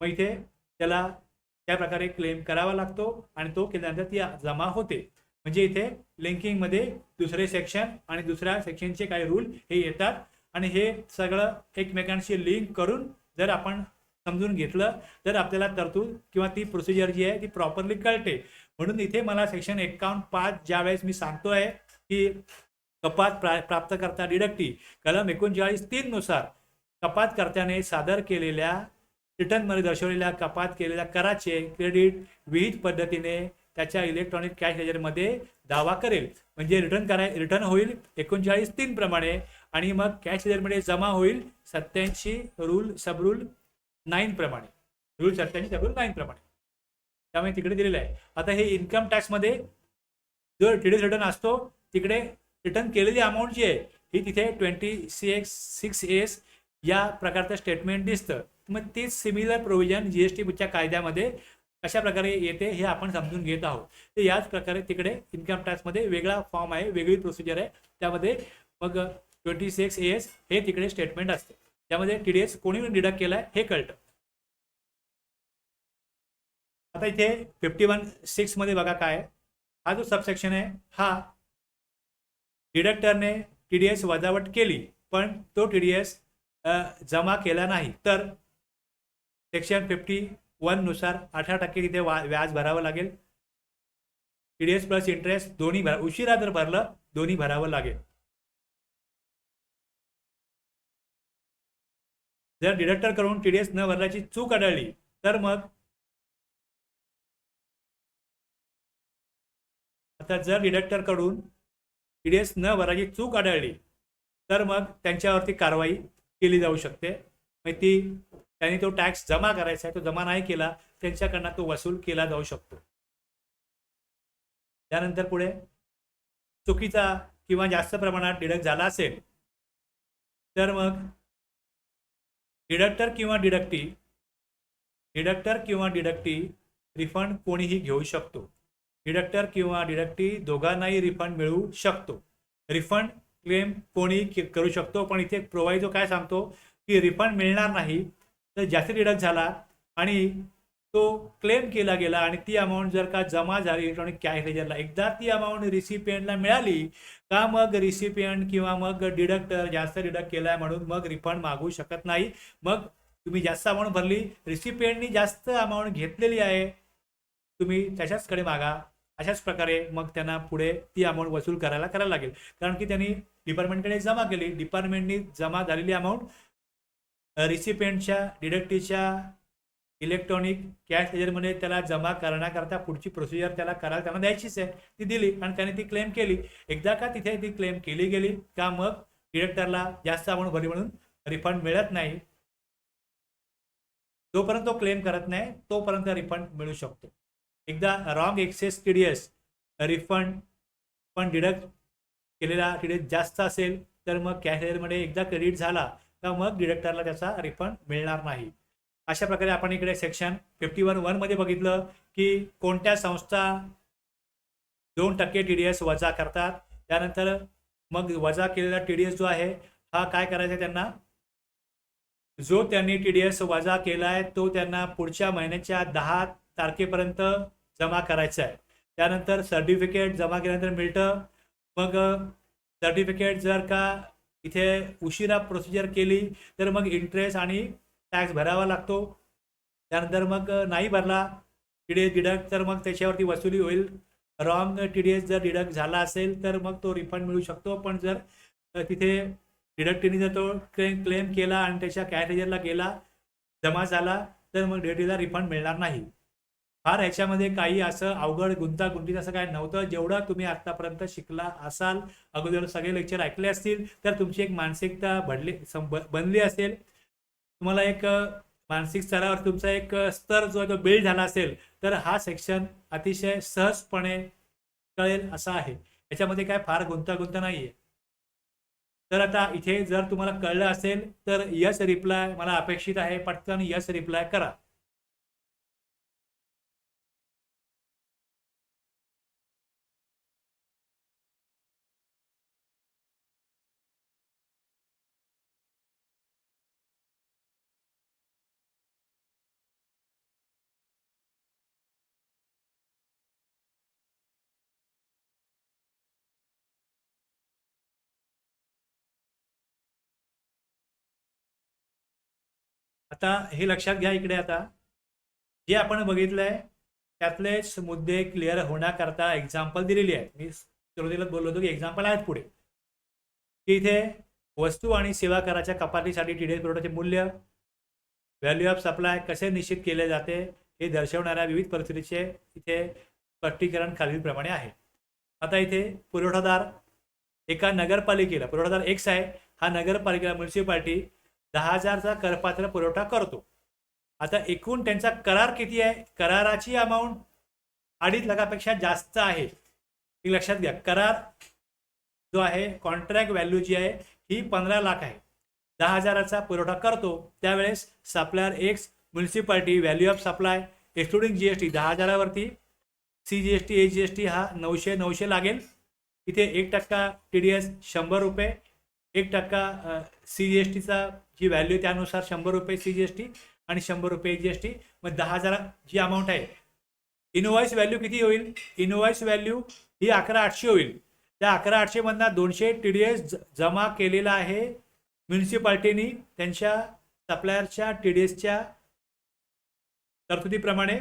मग इथे त्याला त्या प्रकारे क्लेम करावा लागतो आणि तो केल्यानंतर ती जमा होते. म्हणजे इथे लिंकिंगमध्ये दुसरे सेक्शन आणि दुसऱ्या सेक्शनचे काही रूल हे येतात आणि हे सगळं एकमेकांशी लिंक करून जर आपण समजून घेतलं तर आपल्याला तरतूद किंवा ती प्रोसिजर जी आहे ती प्रॉपरली कळते. म्हणून इथे मला सेक्शन 51(5) ज्यावेळेस मी सांगतोय की कपात प्राप्तकर्ता डिडक्टी कलम 39(3) नुसार कपातकर्त्याने सादर केलेल्या रिटर्नमध्ये दर्शवलेल्या कपात केलेल्या कराचे क्रेडिट विहित पद्धतीने त्याच्या इलेक्ट्रॉनिक कॅश लेजरमध्ये दावा करेल. म्हणजे रिटर्न होईल 39(3) प्रमाणे आणि मग कॅश लेजरमध्ये जमा होईल 87 सबरूल 9 प्रमाणे. रूल 87 सबरूल 9 प्रमाणे. त्यामुळे तिकडे दिलेलं आहे. आता हे इन्कम टॅक्समध्ये जो टीडीएस रिटर्न असतो तिकडे रिटर्न केलेली अमाऊंट जी आहे ही तिथे 26(6)(s) या प्रकारचं स्टेटमेंट दिसतं. मग तेच सिमिलर प्रोव्हिजन जीएसटीच्या कायद्यामध्ये कशा प्रकारे येते हे आपण समजून घेत आहोत. तर याच प्रकारे तिकडे इन्कम टॅक्समध्ये वेगळा फॉर्म आहे, वेगळी प्रोसिजर आहे. त्यामध्ये मग 26(s) हे तिकडे स्टेटमेंट असते. त्यामध्ये टीडीएस कोणी डिडक्ट केलाय हे कळतं. आता इथे 51(6) मध्ये बघा काय हा जो सबसेक्शन आहे हा डिडक्टरने टीडीएस वजावट केली पण तो टीडीएस जमा केला नाही तर सेक्शन 51 नुसार 18% तिथे व्याज भरावं लागेल. टीडीएस प्लस इंटरेस्ट दोन्ही उशिरा जर भरलं दोन्ही भरावं लागेल. जर डिडक्टर करून टीडीएस न भरल्याची चूक आढळली तर मग आता जर डिडक्टर कडून टीडीएस न भरायची चूक आढळली तर मग त्यांच्यावरती कारवाई केली जाऊ शकते. मग त्यांनी तो टॅक्स जमा करायचा आहे, तो जमा नाही केला त्यांच्याकडनं तो वसूल केला जाऊ शकतो. त्यानंतर पुढे चुकीचा किंवा जास्त प्रमाणात डिडक्ट झाला असेल तर मग डिडक्टर किंवा डिडक्टी रिफंड कोणीही घेऊ शकतो. डिडक्टर किंवा डिडक्टी दोघांनाही रिफंड मिळू शकतो. रिफंड क्लेम कोणीही करू शकतो, पण इथे प्रोव्हाइजो काय सांगतो की रिफंड मिळणार नाही तर जास्ती डिडक्ट झाला आणि तो क्लेम केला गेला आणि ती अमाऊंट जर का जमा झाली इलेक्ट्रॉनिक कॅश लेजरला, एकदा ती अमाऊंट रिसिपियंटला मिळाली का मग रिसिपियंट किंवा मग डिडक्टर जास्त डिडक्ट केलाय म्हणून मग रिफंड मागू शकत नाही. मग तुम्ही जास्त अमाऊंट भरली, रिसिपियंटनी जास्त अमाऊंट घेतलेली आहे, तुम्ही त्याच्याचकडे मागा. अशाच प्रकारे मग त्यांना पुढे ती अमाऊंट वसूल करायला लागेल, कारण की त्यांनी डिपार्टमेंटकडे जमा केली. डिपार्टमेंटनी जमा झालेली अमाऊंट रिसिपियंटच्या डिडक्टीच्या इलेक्ट्रॉनिक कॅश लेजरमध्ये त्याला जमा करण्याकरता पुढची प्रोसिजर त्यांना द्यायचीच आहे, ती दिली आणि त्याने ती क्लेम केली. एकदा का तिथे ती क्लेम केली गेली का मग डिडक्टरला जास्त अमाऊंट भरली म्हणून रिफंड मिळत नाही. जोपर्यंत तो क्लेम करत नाही तोपर्यंत रिफंड मिळू शकतो. एकदा रॉंग एक्सेस टीडीएस रिफंड पण डिडक्ट केलेला टीडीएस जास्त असेल तर मग कॅश लेजरमध्ये एकदा क्रेडिट झाला तर मग डिडक्टरला त्याचा रिफंड मिळणार नाही. अशा प्रकारे आपण इकडे सेक्शन 51(1) मध्ये बघितलं की कोणत्या संस्था 2% टीडीएस वजा करतात. त्यानंतर मग वजा केलेला टीडीएस जो आहे हा काय करायचा त्यांना, जो त्यांनी टीडीएस वजा केलाय तो त्यांना पुढच्या महिन्याच्या 10 तारखेपर्यंत जमा करायचा आहे. त्यानंतर सर्टिफिकेट जमा केल्यानंतर मिळतं. मग सर्टिफिकेट जर का इथे उशिरा प्रोसिजर केली तर मग इंटरेस्ट आणि टॅक्स भरावा लागतो. त्यानंतर मग नाही भरला टीडीएस डिडक्ट तर मग त्याच्यावरती वसुली होईल. रॉंग टीडीएस जर डिडक्ट झाला असेल तर मग तो रिफंड मिळू शकतो, पण जर तिथे डिडक्टीने जर तो क्लेम केला आणि त्याच्या कॅश लेजरला गेला जमा झाला तर मग डिडक्टीला रिफंड मिळणार नाही. फार ह्याच्यामध्ये काही असं अवघड गुंतागुंतीत असं काय नव्हतं. जेवढं तुम्ही आतापर्यंत शिकला असाल, अगोदर सगळे लेक्चर ऐकले असतील, तर तुमची एक मानसिकता बनली असेल. तुम्हाला एक मानसिक स्तरावर तुमचा एक स्तर जो आहे तो बिल्ड झाला असेल, तर हा सेक्शन अतिशय सहजपणे कळेल असा आहे. याच्यामध्ये काय फार गुंतागुंत नाहीये. तर आता इथे जर तुम्हाला कळलं असेल तर यस रिप्लाय मला अपेक्षित आहे. पटकन यस रिप्लाय करा. आता हे लक्षात घ्या इकडे. आता जे आपण बघितलंय त्यातलेच मुद्दे क्लिअर होण्याकरता एक्झाम्पल दिलेली आहेत. मी सुरुवातीला बोललो होतो की एक्झाम्पल आहेत पुढे, की इथे वस्तू आणि सेवा कराच्या कपातीसाठी टीडीएस पुरवठ्याचे मूल्य, व्हॅल्यू ऑफ सप्लाय कसे निश्चित केले जाते हे दर्शवणाऱ्या विविध परिस्थितीचे इथे स्पष्टीकरण खालीलप्रमाणे आहे. आता इथे पुरवठादार एका नगरपालिकेला, पुरवठादार एक्स आहे, हा नगरपालिकेला म्युन्सिपाल्टी 10,000चा करपात्र पुरवठा करतो. आता एकूण त्यांचा करार किती आहे? कराराची अमाऊंट 2.5 लाखापेक्षा जास्त आहे. हे लक्षात घ्या. करार जो आहे, कॉन्ट्रॅक्ट व्हॅल्यू जी आहे ही 15 लाख आहे. 10,000चा पुरवठा करतो त्यावेळेस supplier X municipality value of supply excluding GST 10,000वरती CGST AGST हा 900 लागेल. इथे 1% TDS 100 रुपये, 1% CGSTचा जी व्हॅल्यू त्यानुसार 100 रुपये CGST आणि 100 रुपये GST. मग 10,000 जी अमाऊंट आहे, इनवॉइस व्हॅल्यू किती होईल? इनवॉइस व्हॅल्यू ही 11,800 होईल. त्या 11,800 मधनं 200 TDS जमा केलेला आहे म्युन्सिपाल्टीनी त्यांच्या सप्लायरच्या TDSच्या तरतुदीप्रमाणे.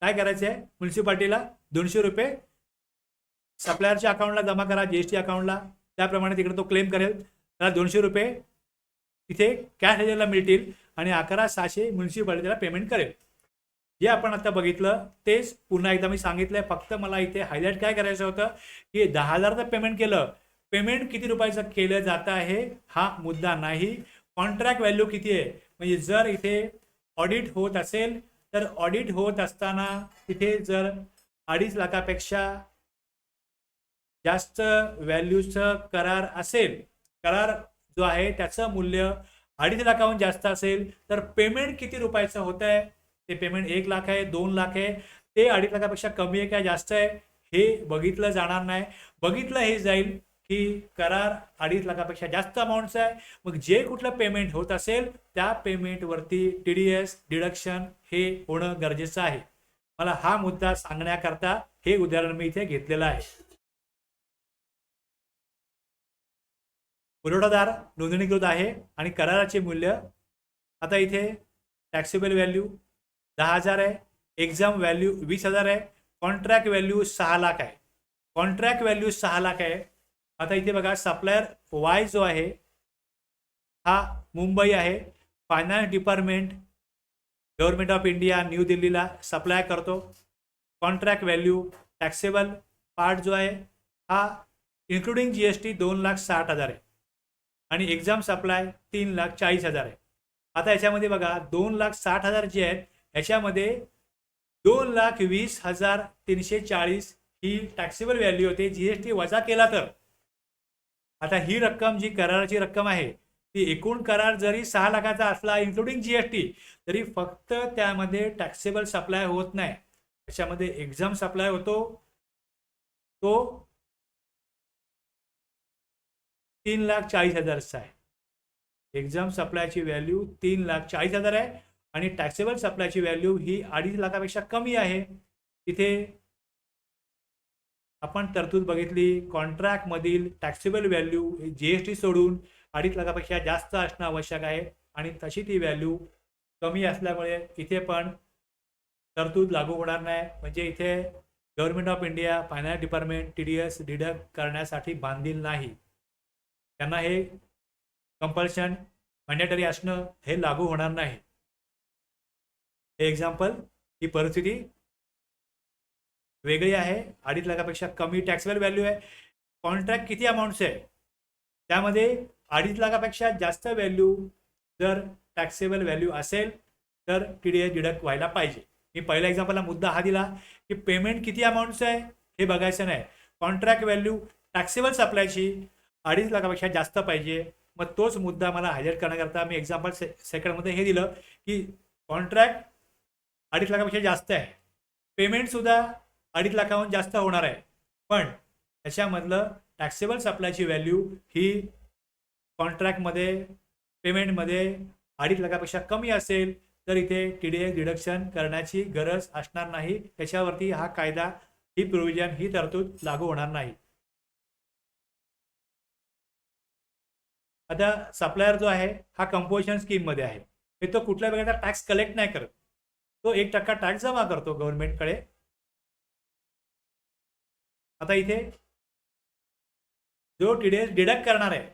काय करायचं आहे? म्युन्सिपाल्टीला 200 रुपये सप्लायरच्या अकाउंटला जमा करा, GST अकाउंटला. त्याप्रमाणे तिकडे तो क्लेम करेल. त्याला 200 रुपये तिथे कॅश लेजरला मिळतील आणि 11,600 म्युन्सिपाल्टीला पेमेंट करेल. जे आपण आता बघितलं तेच पुन्हा एकदा मी सांगितलंय. फक्त मला इथे हायलाईट काय करायचं होतं की 10,000चं पेमेंट केलं, पेमेंट किती रुपयाचं केलं जातं आहे हा मुद्दा नाही, कॉन्ट्रॅक्ट व्हॅल्यू किती आहे. म्हणजे जर इथे ऑडिट होत असेल तर ऑडिट होत असताना तिथे जर 2.5 लाखापेक्षा जास्त व्हॅल्यूचं करार असेल, करार जो आहे त्याचं मूल्य 2.5 लाखाहून जास्त असेल, तर पेमेंट किती रुपयाचं होत आहे, ते पेमेंट 1 लाख आहे, 2 लाख आहे, ते 2.5 लाखापेक्षा कमी आहे का जास्त आहे हे बघितलं जाणार नाही. बघितलं हे जाईल की करार 2.5 लाखापेक्षा जास्त अमाऊंटचा आहे. मग जे कुठलं पेमेंट होत असेल त्या पेमेंटवरती TDS डिडक्शन हे होणं गरजेचं आहे. मला हा मुद्दा सांगण्याकरता हे उदाहरण मी इथे घेतलेलं आहे. पुरवठादार नोंदणीकृत आहे आणि कराराचे मूल्य आता इथे टॅक्सेबल व्हॅल्यू 10,000 आहे, एक्झाम व्हॅल्यू 20,000 आहे, कॉन्ट्रॅक्ट व्हॅल्यू 6 लाख आहे. कॉन्ट्रॅक्ट व्हॅल्यू 6 लाख आहे. आता इथे बघा सप्लायर वाय जो आहे हा मुंबई आहे. Finance department government of India new दिल्लीला सप्लाय करतो. कॉन्ट्रॅक्ट व्हॅल्यू टॅक्सेबल पार्ट जो आहे हा इन्क्लुडिंग GST 2,60,000 आहे आणि एक्झाम सप्लाय 3,40,000 आहे. आता याच्यामध्ये बघा 2,60,000 जे आहेत याच्यामध्ये 2,20,340 ही टॅक्सेबल व्हॅल्यू होते. GST वजा केला तर आता ही रक्कम जी कराराची रक्कम आहे ती एकूण करार जरी 6 लाखाचा असला इन्क्लुडिंग GST तरी फक्त त्यामध्ये टॅक्सेबल सप्लाय होत नाही, त्याच्यामध्ये एक्झाम सप्लाय होतो. तो 3,40,000चा आहे. एक्झाम सप्लायची व्हॅल्यू 3,40,000 आहे आणि टॅक्सेबल सप्लायची व्हॅल्यू ही 2.5 लाखापेक्षा कमी आहे. तिथे आपण तरतूद बघितली, कॉन्ट्रॅक्ट मधील टॅक्सेबल व्हॅल्यू GST सोडून 2.5 लाखापेक्षा जास्त असणं आवश्यक आहे आणि तशी ती व्हॅल्यू कमी असल्यामुळे इथे पण तरतूद लागू होणार नाही. म्हणजे इथे government of India finance department TDS deduct करण्यासाठी बांधील नाही. त्यांना हे कंपल्शन मॅन्डेटरी असणं हे लागू होणार नाही. हे एक्झाम्पल ही परिस्थिती वेगळी आहे. 2.5 लाखापेक्षा कमी टॅक्सेबल व्हॅल्यू आहे. कॉन्ट्रॅक्ट किती अमाऊंटचे आहे त्यामध्ये 2.5 लाखापेक्षा जास्त व्हॅल्यू जर टॅक्सेबल व्हॅल्यू असेल तर TDS डिडक्ट व्हायला पाहिजे. मी पहिल्या एक्झाम्पलला मुद्दा हा दिला की पेमेंट किती अमाऊंटचं आहे हे बघायचं नाही. कॉन्ट्रॅक्ट व्हॅल्यू टॅक्सेबल सप्लायची 2.5 लाखापेक्षा जास्त पाहिजे. मग तोच मुद्दा मला हायलाईट करण्याकरता मी एक्झाम्पल सेकंडमध्ये हे दिलं की कॉन्ट्रॅक्ट 2.5 लाखापेक्षा जास्त आहे, पेमेंटसुद्धा 2.5 लाखाहून जास्त होणार आहे, पण त्याच्यामधलं टॅक्सेबल सप्लायची व्हॅल्यू ही कॉन्ट्रॅक्टमध्ये पेमेंटमध्ये 2.5 लाखापेक्षा कमी असेल तर इथे TDS डिडक्शन करण्याची गरज असणार नाही. त्याच्यावरती हा कायदा, ही प्रोव्हिजन, ही तरतूद लागू होणार नाही. आता सप्लायर जो आहे हा कंपोजिशन स्कीममध्ये आहे. हे तो कुठल्या प्रकारचा टॅक्स कलेक्ट नाही करत, तो 1% टॅक्स जमा करतो गव्हर्नमेंटकडे. आता इथे जो TDS डिडक्ट करणार आहे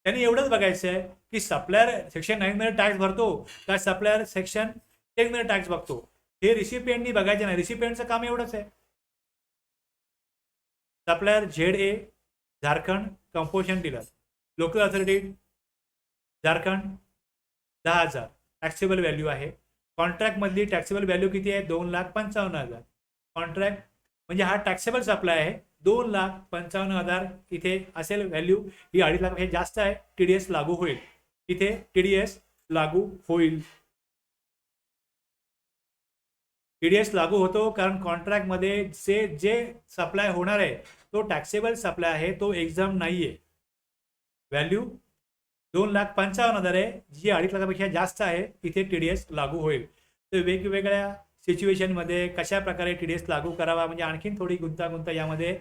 त्यांनी एवढंच बघायचं आहे की सप्लायर सेक्शन 9 मध्ये टॅक्स भरतो का सप्लायर सेक्शन 10 मध्ये टॅक्स बघतो, हे रिसिपियंटनी बघायचं नाही. रिसिपियंटचं काम एवढंच आहे. Supplier ZA Jharkhand composition dealer, local authority Jharkhand 10,000 taxable value आहे. कॉन्ट्रॅक्टमधली टॅक्सेबल व्हॅल्यू किती आहे? 2,55,000. कॉन्ट्रॅक्ट म्हणजे हा टॅक्सेबल सप्लाय आहे. 2,55,000 इथे असेल व्हॅल्यू, ही 2.5 लाखापेक्षा जास्त आहे. TDS लागू होईल. इथे TDS लागू होईल. TDS लागू होतो कारण कॉन्ट्रॅक्टमध्ये जे सप्लाय होणार आहे तो टॅक्सेबल सप्लाय आहे, तो एक्झाम नाही आहे. व्हॅल्यू 2,55,000 आहे, जी 2.5 लाखापेक्षा जास्त आहे, इथे TDS लागू होईल. तर वेगवेगळ्या सिच्युएशनमध्ये कशा प्रकारे TDS लागू करावा म्हणजे आणखीन थोडी गुंतागुंत यामध्ये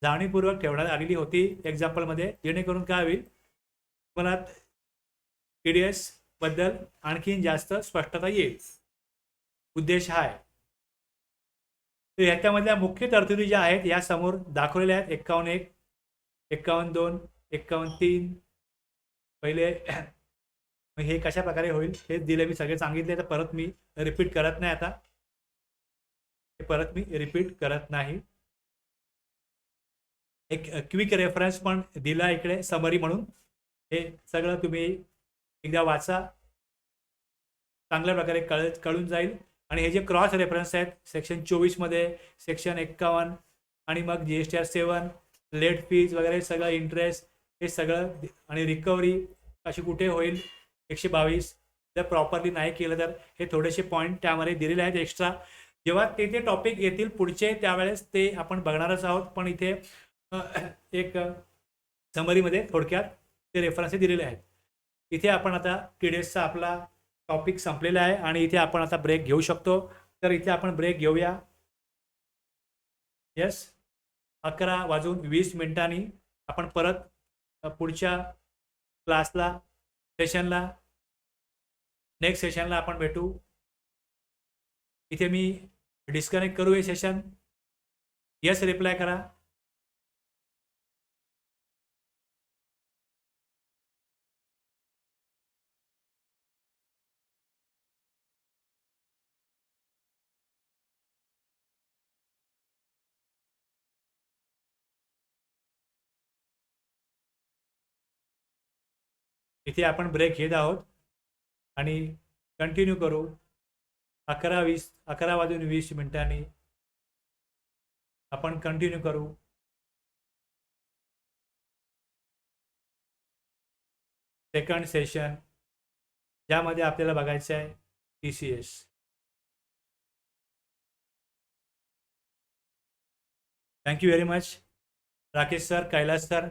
जाणीवपूर्वक ठेवण्यात आलेली होती एक्झाम्पलमध्ये, जेणेकरून काय होईल मला TDS बद्दल आणखीन जास्त स्पष्टता येईल. उद्देश हा आहे. तर ह्याच्यामधल्या मुख्य तरतुदी ज्या आहेत या समोर दाखवलेल्या आहेत. 51(1), 51(2), 51(3). पहिले हे कशा प्रकारे होईल हे दिले, मी सगळे सांगितले, तर परत मी रिपीट करत नाही. आता हे परत मी रिपीट करत नाही. एक क्विक रेफरन्स पण दिला इकडे समरी म्हणून. हे सगळं तुम्ही एकदा वाचा, चांगल्या प्रकारे कळून जाईल. आणि हे जे क्रॉस रेफरन्स आहेत सेक्शन 24 मध्ये, सेक्शन 51 आणि मग GSTR 7, लेट फीज वगैरे सगळं, इंटरेस्ट, हे सगळं, आणि रिकव्हरी अशी कुठे होईल 122 जर प्रॉपरली नाही केलं तर, हे थोडेसे पॉईंट त्यामध्ये दिलेले आहेत एक्स्ट्रा. जेव्हा ते टॉपिक येतील पुढचे त्यावेळेस ते आपण बघणारच आहोत, पण इथे एक समरीमध्ये थोडक्यात ते रेफरन्स दिलेले आहेत. इथे आपण आता TDSचा आपला टॉपिक संपलेला आहे आणि इथे आपण आता ब्रेक घेऊ शकतो. तर इथे आपण ब्रेक घेऊया. यस, 11:20 आपण परत पुढच्या क्लासला, सेशनला, नेक्स्ट सेशनला आपण भेटू. इथे मी डिस्कनेक्ट करू हे सेशन. यस रिप्लाय करा. इथे आपण ब्रेक घेत आहोत आणि कंटिन्यू करू 11:20 आपण कंटिन्यू करू. सेकंड सेशन ज्यामध्ये आपल्याला बघायचं आहे TCS. Thank you very much Rakesh sir, Kailash sir.